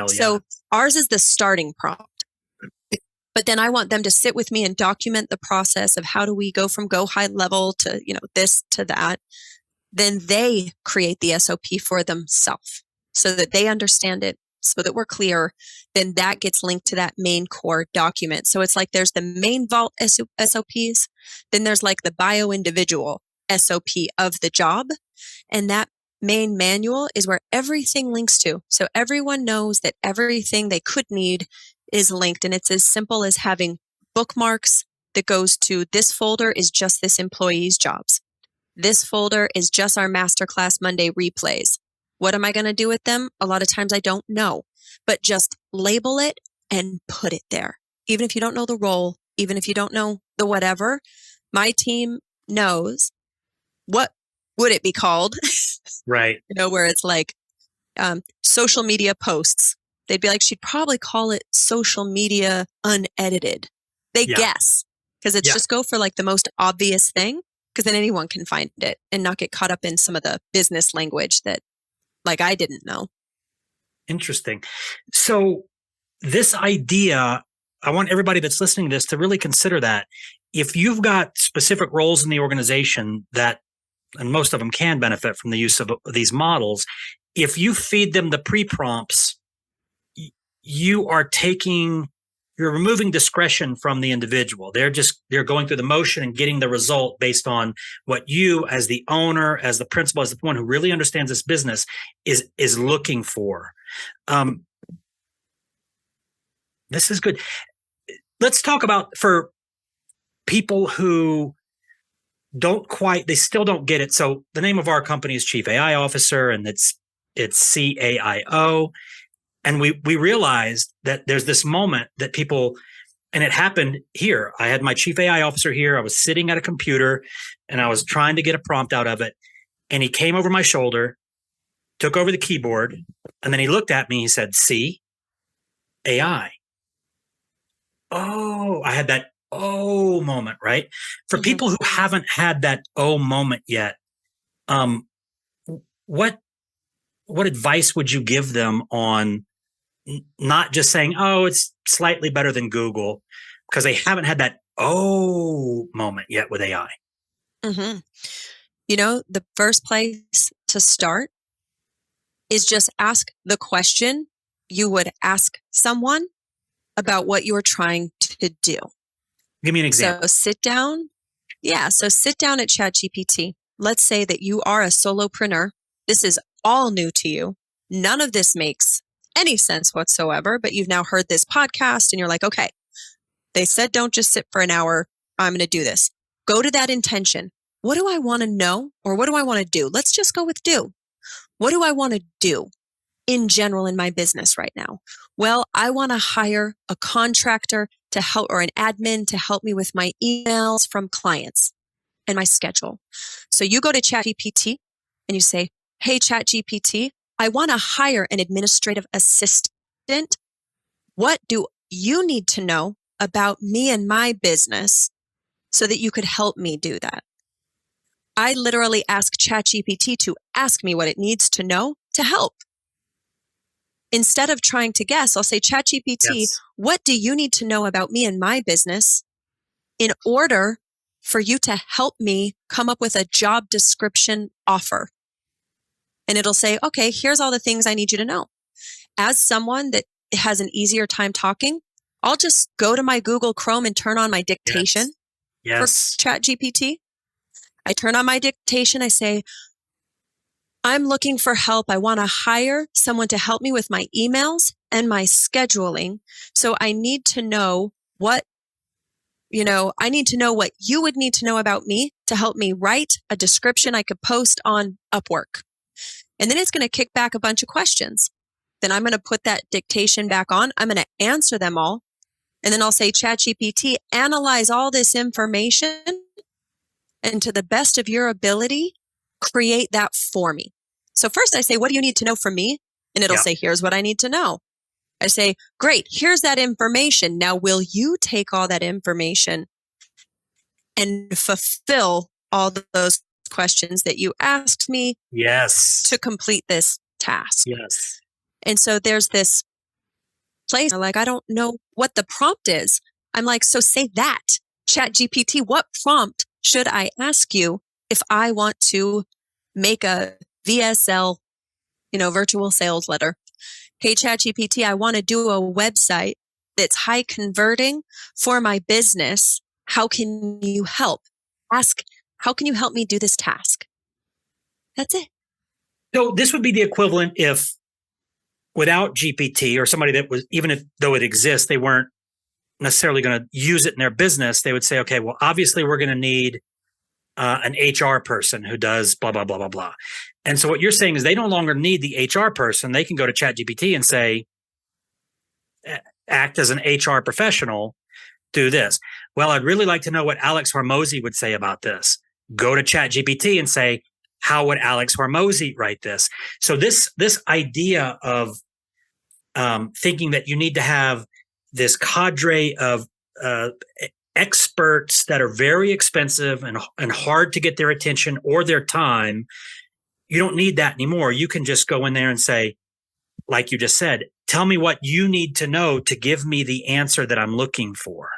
So ours is the starting prompt. But then I want them to sit with me and document the process of how do we go from go high level to, this to that. Then they create the SOP for themselves so that they understand it, so that we're clear. Then that gets linked to that main core document. So it's like there's the main vault SOPs. Then there's like the bio individual SOP of the job. And that main manual is where everything links to. So everyone knows that everything they could need is linked. And it's as simple as having bookmarks that goes to this folder is just this employee's jobs. This folder is just our Masterclass Monday replays. What am I going to do with them? A lot of times I don't know, but just label it and put it there. Even if you don't know the role, even if you don't know the whatever, my team knows what would it be called? Right. Where it's like social media posts. They'd be like, she'd probably call it social media unedited. They guess because it's just go for like the most obvious thing, because then anyone can find it and not get caught up in some of the business language that like I didn't know. Interesting. So this idea, I want everybody that's listening to this to really consider that if you've got specific roles in the organization that, and most of them can benefit from the use of these models, if you feed them the pre-prompts, you're removing discretion from the individual. They're going through the motion and getting the result based on what you as the owner, as the principal, as the one who really understands this business is looking for. This is good. Let's talk about for people who they still don't get it. So the name of our company is Chief AI Officer, and it's CAIO. And we realized that there's this moment that people, and it happened here. I had my Chief AI Officer here. I was sitting at a computer and I was trying to get a prompt out of it. And he came over my shoulder, took over the keyboard, and then he looked at me. He said, "C, AI." Oh, I had that oh moment, right? For people who haven't had that oh moment yet, what what advice would you give them on not just saying, oh, it's slightly better than Google, because they haven't had that moment yet with AI? Mm-hmm. The first place to start is just ask the question you would ask someone about what you're trying to do. Give me an example. So sit down. Yeah. So sit down at ChatGPT. Let's say that you are a solopreneur. This is all new to you. None of this makes any sense whatsoever, but you've now heard this podcast and you're like, okay, they said, don't just sit for an hour. I'm going to do this. Go to that intention. What do I want to know? Or what do I want to do? Let's just go with do. What do I want to do in general in my business right now? Well, I want to hire a contractor to help, or an admin to help me with my emails from clients and my schedule. So you go to ChatGPT and you say, hey, ChatGPT, I want to hire an administrative assistant. What do you need to know about me and my business so that you could help me do that? I literally ask ChatGPT to ask me what it needs to know to help. Instead of trying to guess, I'll say, ChatGPT, Yes. What do you need to know about me and my business in order for you to help me come up with a job description offer? And it'll say, okay, here's all the things I need you to know. As someone that has an easier time talking, I'll just go to my Google Chrome and turn on my dictation Yes. for ChatGPT. I turn on my dictation. I say, I'm looking for help. I want to hire someone to help me with my emails and my scheduling. So I need to know what you would need to know about me to help me write a description I could post on Upwork. And then it's going to kick back a bunch of questions. Then I'm going to put that dictation back on. I'm going to answer them all. And then I'll say, ChatGPT, analyze all this information and to the best of your ability, create that for me. So first I say, what do you need to know from me? And it'll say, here's what I need to know. I say, great, here's that information. Now, will you take all that information and fulfill all those questions that you asked me to complete this task? Yes. And so there's this place where, like, I don't know what the prompt is. I'm like, so say that. ChatGPT, what prompt should I ask you if I want to make a VSL, virtual sales letter? Hey, ChatGPT, I want to do a website that's high converting for my business. How can you help? Ask, how can you help me do this task? That's it. So this would be the equivalent if without GPT, or somebody that was, though it exists, they weren't necessarily going to use it in their business. They would say, okay, well, obviously we're going to need an HR person who does blah, blah, blah, blah, blah. And so what you're saying is they no longer need the HR person. They can go to ChatGPT and say, act as an HR professional, do this. Well, I'd really like to know what Alex Hormozy would say about this. Go to ChatGPT and say, how would Alex Hormozy write this? So this idea of thinking that you need to have this cadre of experts that are very expensive and hard to get their attention or their time, you don't need that anymore. You can just go in there and say, like you just said, tell me what you need to know to give me the answer that I'm looking for.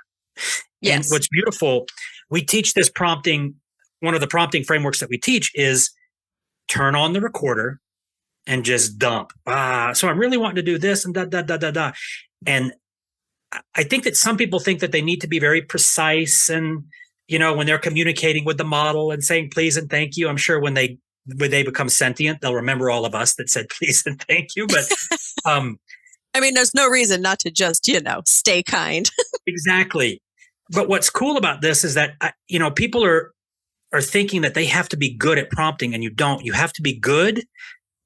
Yes. And what's beautiful, we teach this prompting. One of the prompting frameworks that we teach is turn on the recorder and just dump. So I'm really wanting to do this and da, da, da, da, da. And I think that some people think that they need to be very precise. And, when they're communicating with the model and saying please and thank you, I'm sure when they become sentient, they'll remember all of us that said please and thank you. But there's no reason not to just, stay kind. Exactly. But what's cool about this is that, people are thinking that they have to be good at prompting, and you don't. You have to be good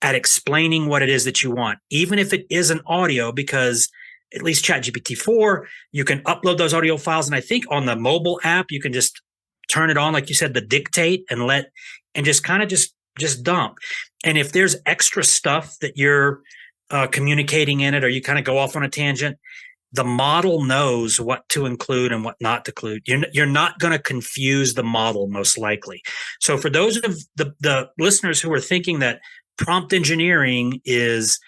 at explaining what it is that you want, even if it is an audio, because at least ChatGPT-4, you can upload those audio files. And I think on the mobile app, you can just turn it on, like you said, the dictate, and just kind of just dump. And if there's extra stuff that you're communicating in it, or you kind of go off on a tangent, the model knows what to include and what not to include. You're not going to confuse the model, most likely. So for those of the listeners who are thinking that prompt engineering is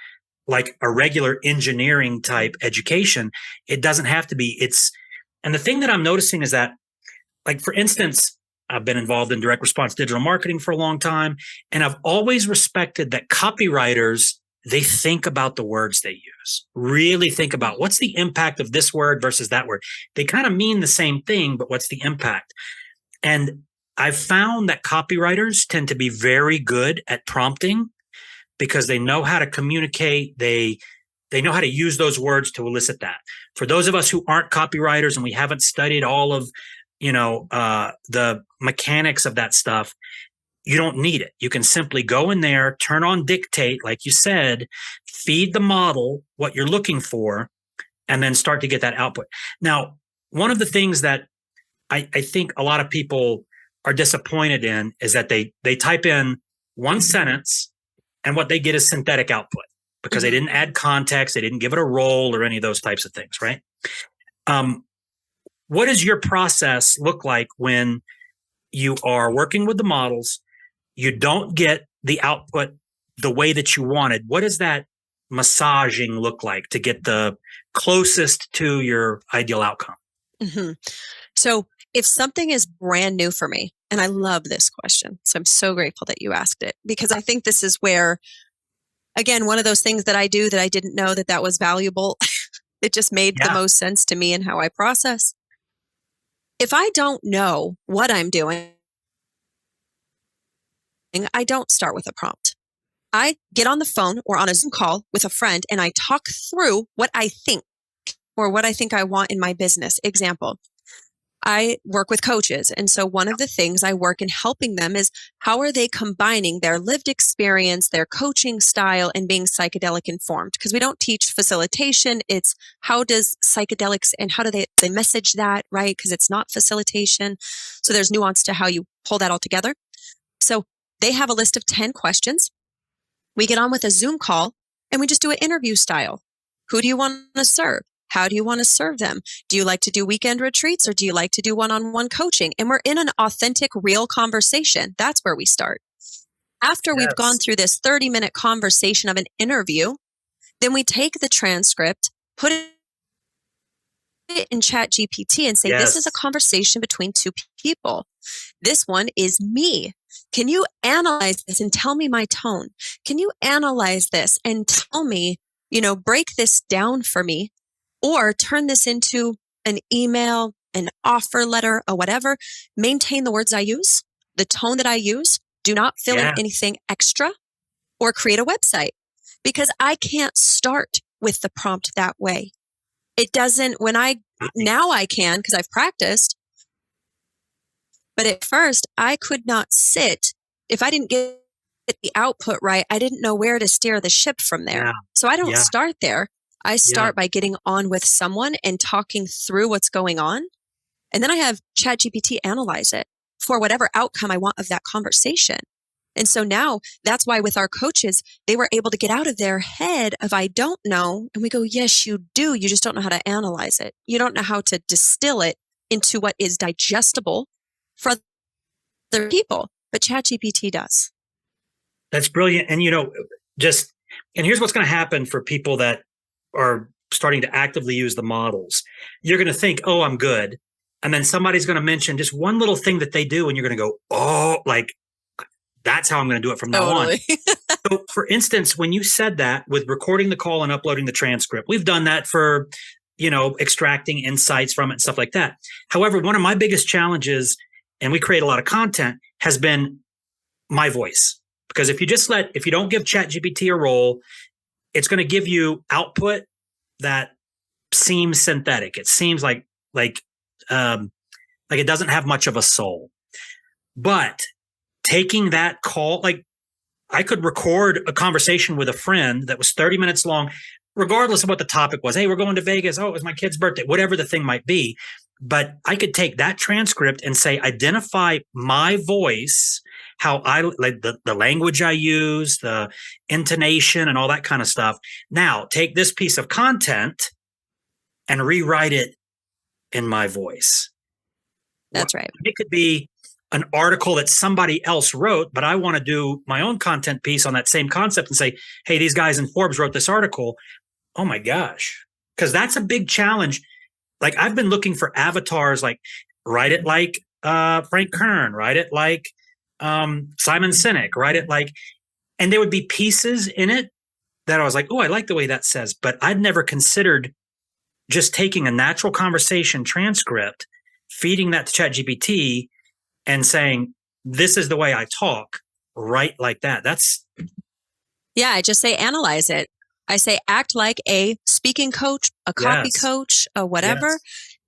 like a regular engineering type education. It doesn't have to be. And the thing that I'm noticing is that, like, for instance, I've been involved in direct response digital marketing for a long time, and I've always respected that copywriters, they think about the words they use, really think about what's the impact of this word versus that word. They kind of mean the same thing, but what's the impact? And I've found that copywriters tend to be very good at prompting because they know how to communicate. They know how to use those words to elicit that. For those of us who aren't copywriters and we haven't studied all of, the mechanics of that stuff, you don't need it. You can simply go in there, turn on dictate, like you said, feed the model what you're looking for, and then start to get that output. Now, one of the things that I think a lot of people are disappointed in is that they type in one sentence and what they get is synthetic output because they didn't add context, they didn't give it a role or any of those types of things, right? What does your process look like when you are working with the models, you don't get the output the way that you wanted? What does that massaging look like to get the closest to your ideal outcome? Mm-hmm. So if something is brand new for me, and I love this question, so I'm so grateful that you asked it, because I think this is where, again, one of those things that I do that I didn't know that was valuable. It just made the most sense to me and how I process. If I don't know what I'm doing, I don't start with a prompt. I get on the phone or on a Zoom call with a friend and I talk through what I think or what I think I want in my business. Example, I work with coaches. And so one of the things I work in helping them is how are they combining their lived experience, their coaching style, and being psychedelic informed? Because we don't teach facilitation. It's how does psychedelics and how do they message that, right? Because it's not facilitation. So there's nuance to how you pull that all together. So they have a list of 10 questions. We get on with a Zoom call and we just do an interview style. Who do you want to serve? How do you want to serve them? Do you like to do weekend retreats or do you like to do one-on-one coaching? And we're in an authentic, real conversation. That's where we start. After we've gone through this 30-minute conversation of an interview, then we take the transcript, put it in ChatGPT and say, this is a conversation between two people. This one is me. Can you analyze this and tell me my tone? Can you analyze this and tell me, break this down for me? Or turn this into an email, an offer letter, or whatever. Maintain the words I use, the tone that I use. Do not fill in anything extra or create a website because I can't start with the prompt that way. It doesn't, now I can because I've practiced. But at first, I could not sit. If I didn't get the output right, I didn't know where to steer the ship from there. So I don't start there. I start by getting on with someone and talking through what's going on. And then I have ChatGPT analyze it for whatever outcome I want of that conversation. And so now that's why with our coaches, they were able to get out of their head of I don't know. And we go, yes, you do. You just don't know how to analyze it. You don't know how to distill it into what is digestible for other people. But ChatGPT does. That's brilliant. And, and here's what's going to happen for people that are starting to actively use the models. You're going to think, oh, I'm good. And then somebody's going to mention just one little thing that they do. And you're going to go, oh, like, that's how I'm going to do it from now on. So for instance, when you said that with recording the call and uploading the transcript, we've done that for, extracting insights from it and stuff like that. However, one of my biggest challenges, and we create a lot of content, has been my voice. Because if you don't give ChatGPT a role, it's going to give you output that seems synthetic. It seems like it doesn't have much of a soul. But taking that call, like I could record a conversation with a friend that was 30 minutes long, regardless of what the topic was. Hey, we're going to Vegas. Oh, it was my kid's birthday, whatever the thing might be. But I could take that transcript and say, identify my voice, how I like the language I use, the intonation and all that kind of stuff. Now take this piece of content and rewrite it in my voice. That's right. It could be an article that somebody else wrote, but I want to do my own content piece on that same concept and say, hey, these guys in Forbes wrote this article. Oh my gosh. Because that's a big challenge. Like I've been looking for avatars, like write it like Frank Kern, write it like Simon Sinek, write it like, and there would be pieces in it that I was like, oh, I like the way that says, but I'd never considered just taking a natural conversation transcript, feeding that to ChatGPT and saying, this is the way I talk, write like that. Yeah, I just say analyze it. I say act like a speaking coach, a copy coach, a whatever. Yes.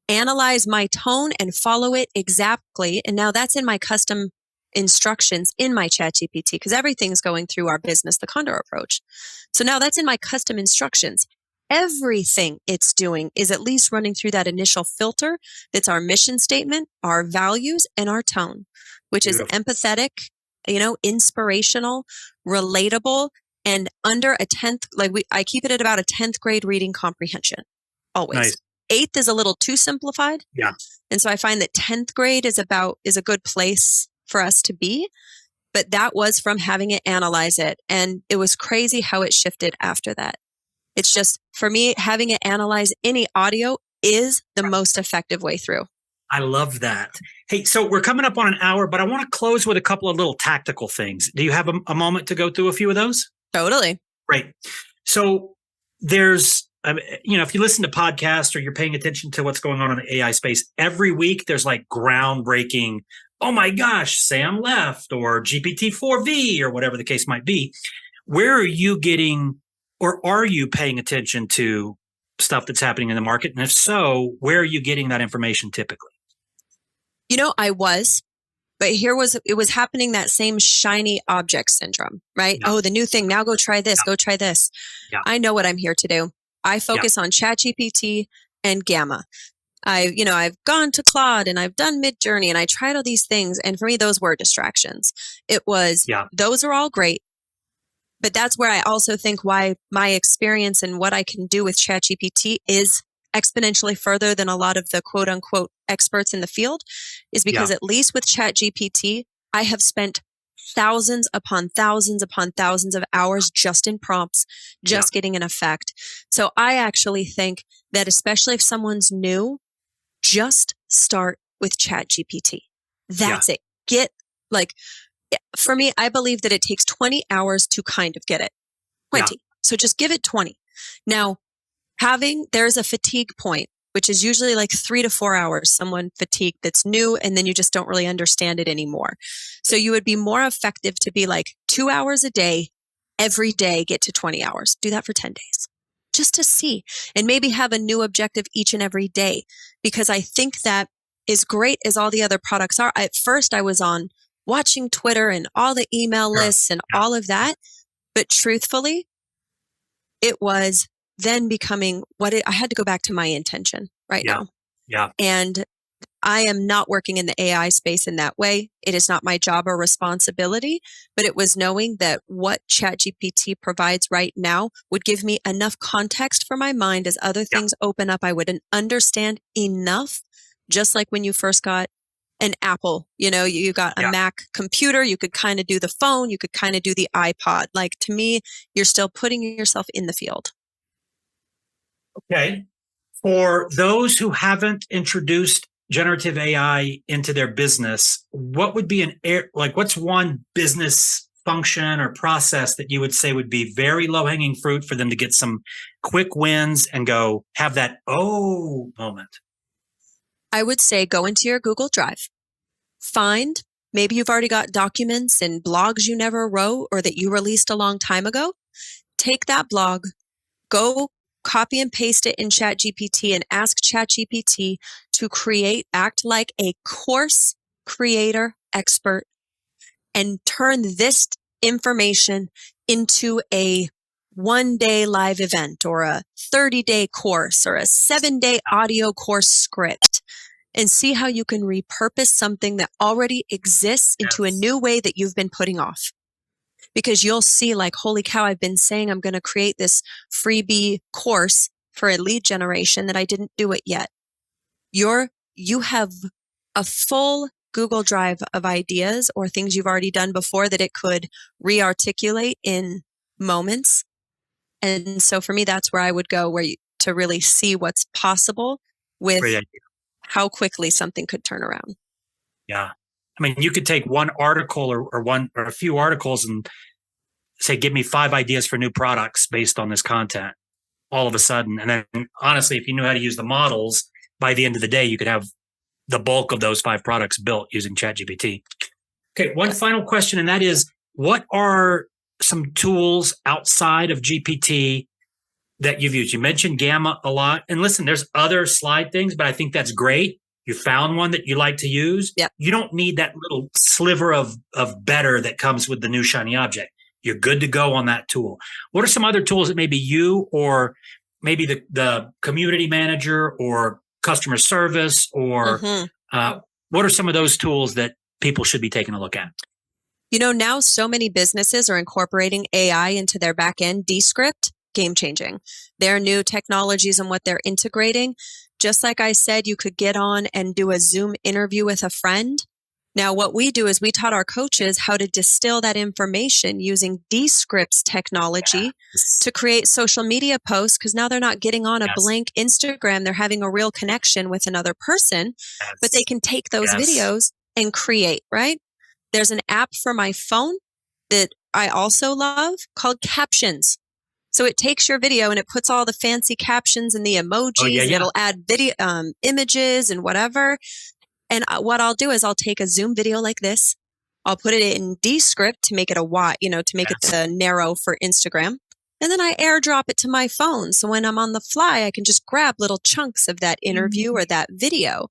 Analyze my tone and follow it exactly. And now that's in my custom instructions in my ChatGPT, because everything's going through our business, the Condor Approach. So now that's in my custom instructions. Everything it's doing is at least running through that initial filter. That's our mission statement, our values, and our tone, which is empathetic, inspirational, relatable, and under a 10th, I keep it at about a 10th grade reading comprehension, always. Nice. 8th is a little too simplified. Yeah. And so I find that 10th grade is a good place for us to be. But that was from having it analyze it. And it was crazy how it shifted after that. It's just, for me, having it analyze any audio is the most effective way through. I love that. Hey, so we're coming up on an hour, but I want to close with a couple of little tactical things. Do you have a moment to go through a few of those? Totally. Great. So there's, if you listen to podcasts or you're paying attention to what's going on in the AI space, every week there's like groundbreaking, oh my gosh, Sam left, or GPT-4V, or whatever the case might be. Where are you getting, or are you paying attention to stuff that's happening in the market? And if so, where are you getting that information typically? I was. But it was happening, that same shiny object syndrome, right? Yeah. Oh, the new thing. Now go try this. Yeah. Go try this. Yeah. I know what I'm here to do. I focus on ChatGPT and Gamma. I've gone to Claude and I've done Midjourney and I tried all these things. And for me, those were distractions. It was, those are all great. But that's where I also think why my experience and what I can do with ChatGPT is exponentially further than a lot of the quote unquote experts in the field, is because at least with ChatGPT, I have spent thousands upon thousands upon thousands of hours just in prompts, getting an effect. So I actually think that especially if someone's new, just start with ChatGPT. That's it. For me, I believe that it takes 20 hours to kind of get it. 20. Yeah. So just give it 20. Now, there's a fatigue point, which is usually like 3 to 4 hours, someone fatigued that's new, and then you just don't really understand it anymore. So you would be more effective to be like 2 hours a day, every day, get to 20 hours. Do that for 10 days just to see, and maybe have a new objective each and every day, because I think that is great as all the other products are. At first I was on watching Twitter and all the email lists and all of that. But truthfully, it was then becoming I had to go back to my intention now. Yeah. And I am not working in the AI space in that way. It is not my job or responsibility, but it was knowing that what ChatGPT provides right now would give me enough context for my mind as other things open up. I wouldn't understand enough, just like when you first got an Apple, you got a Mac computer, you could kind of do the phone, you could kind of do the iPod. Like, to me, you're still putting yourself in the field. Okay. For those who haven't introduced generative AI into their business, what would be what's one business function or process that you would say would be very low-hanging fruit for them to get some quick wins and have that moment? I would say go into your Google Drive. Maybe you've already got documents and blogs you never wrote or that you released a long time ago. Take that blog, go copy and paste it in ChatGPT and ask ChatGPT to act like a course creator expert and turn this information into a 1-day live event or a 30-day course or a 7-day audio course script, and see how you can repurpose something that already exists into a new way that you've been putting off. Because you'll see, like, holy cow, I've been saying I'm going to create this freebie course for a lead generation that I didn't do it yet. You have a full Google Drive of ideas or things you've already done before that it could re-articulate in moments. And so for me, that's where I would go to really see what's possible with how quickly something could turn around. Yeah. I mean, you could take one article or a few articles and say, give me 5 ideas for new products based on this content all of a sudden. And then honestly, if you knew how to use the models, by the end of the day, you could have the bulk of those 5 products built using ChatGPT. Okay. One final question. And that is, what are some tools outside of GPT that you've used? You mentioned Gamma a lot. And listen, there's other slide things, but I think that's great. You found one that you like to use. Yep. You don't need that little sliver of better that comes with the new shiny object. You're good to go on that tool. What are some other tools that maybe you or maybe the community manager or customer service or what are some of those tools that people should be taking a look at? Now so many businesses are incorporating AI into their back end. Descript, game changing. Their new technologies and what they're integrating. Just like I said, you could get on and do a Zoom interview with a friend. Now, what we do is we taught our coaches how to distill that information using Descript's technology to create social media posts, because now they're not getting on a blank Instagram. They're having a real connection with another person, but they can take those videos and create, right? There's an app for my phone that I also love called Captions. So it takes your video and it puts all the fancy captions and the emojis. And it'll add video, images and whatever. And what I'll do is I'll take a Zoom video like this. I'll put it in Descript to make it a wide, to make it narrow for Instagram. And then I airdrop it to my phone. So when I'm on the fly, I can just grab little chunks of that interview or that video.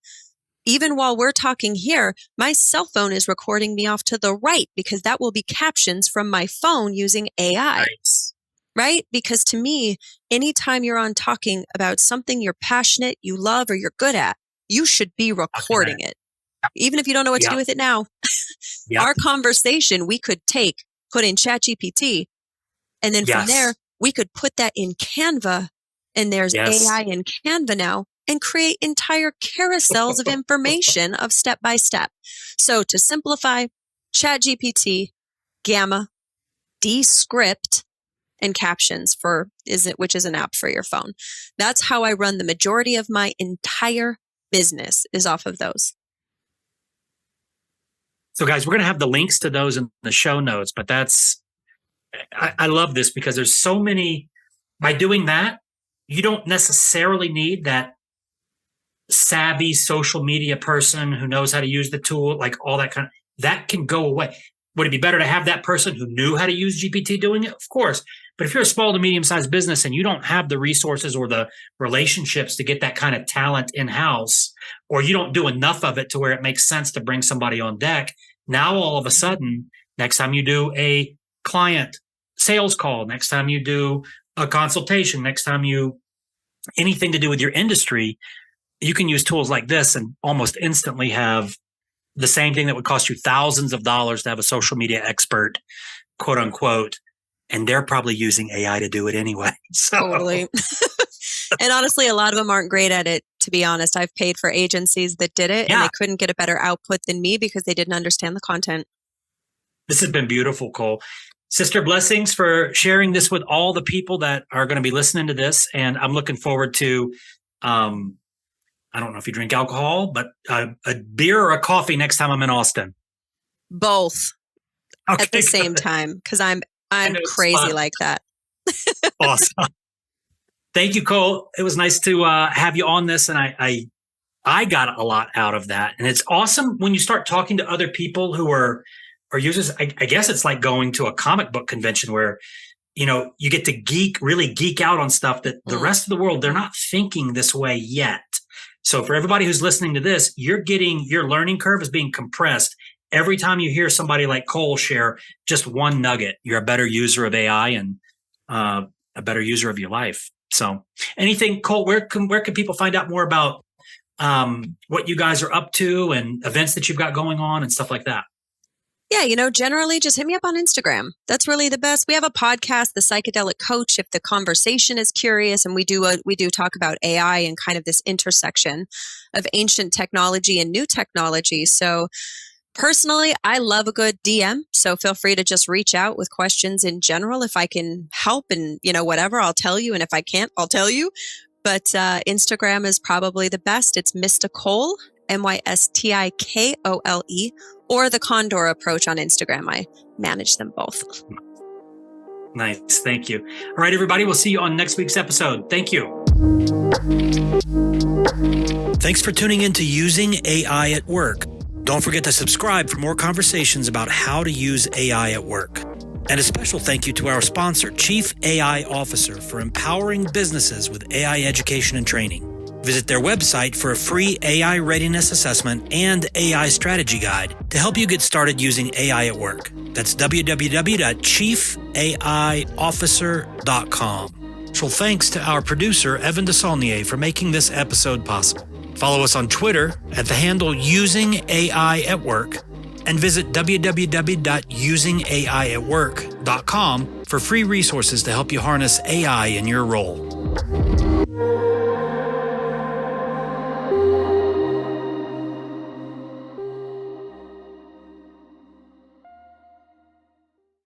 Even while we're talking here, my cell phone is recording me off to the right because that will be captions from my phone using AI. Nice. Right? Because to me, anytime you're on talking about something you're passionate, you love, or you're good at, you should be recording it. Even if you don't know what to do with it now. Our conversation, we could put in ChatGPT, and then from there, we could put that in Canva, and there's AI in Canva now, and create entire carousels of information of step by step. So to simplify, ChatGPT, Gamma, Descript, and Captions which is an app for your phone. That's how I run the majority of my entire business is off of those. So guys, we're going to have the links to those in the show notes, but I love this because there's so many, by doing that, you don't necessarily need that savvy social media person who knows how to use the tool, like all that that can go away. Would it be better to have that person who knew how to use GPT doing it? Of course. But if you're a small to medium-sized business and you don't have the resources or the relationships to get that kind of talent in-house, or you don't do enough of it to where it makes sense to bring somebody on deck, now all of a sudden, next time you do a client sales call, next time you do a consultation, next time anything to do with your industry, you can use tools like this and almost instantly have the same thing that would cost you thousands of dollars to have a social media expert, quote unquote, and they're probably using AI to do it anyway. So. Totally. And honestly, a lot of them aren't great at it, to be honest. I've paid for agencies that did it and they couldn't get a better output than me because they didn't understand the content. This has been beautiful, Kole. Sister, blessings for sharing this with all the people that are going to be listening to this. And I'm looking forward to, I don't know if you drink alcohol, but a beer or a coffee next time I'm in Austin. Both at the same time, because I'm crazy like that. Awesome. Thank you, Kole. It was nice to have you on this, and I got a lot out of that. And it's awesome when you start talking to other people who are users. I guess it's like going to a comic book convention where you get to really geek out on stuff that the rest of the world, they're not thinking this way yet. So for everybody who's listening to this, your learning curve is being compressed. Every time you hear somebody like Kole share just one nugget, you're a better user of AI and a better user of your life. So anything, Kole, where can people find out more about what you guys are up to and events that you've got going on and stuff like that? Yeah, generally just hit me up on Instagram. That's really the best. We have a podcast, The Psychedelic Coach, if the conversation is curious, and we do talk about AI and kind of this intersection of ancient technology and new technology. So personally, I love a good DM. So feel free to just reach out with questions in general. If I can help and, whatever, I'll tell you. And if I can't, I'll tell you. But Instagram is probably the best. It's Mr. Kole, MYSTIKOLE, or the Condor Approach on Instagram. I manage them both. Nice. Thank you. All right, everybody. We'll see you on next week's episode. Thank you. Thanks for tuning in to Using AI at Work. Don't forget to subscribe for more conversations about how to use AI at work. And a special thank you to our sponsor, Chief AI Officer, for empowering businesses with AI education and training. Visit their website for a free AI readiness assessment and AI strategy guide to help you get started using AI at work. That's www.chiefaiofficer.com. Special thanks to our producer, Evan DeSaulnier, for making this episode possible. Follow us on Twitter at the handle Using AI at Work, and visit www.usingaiatwork.com for free resources to help you harness AI in your role.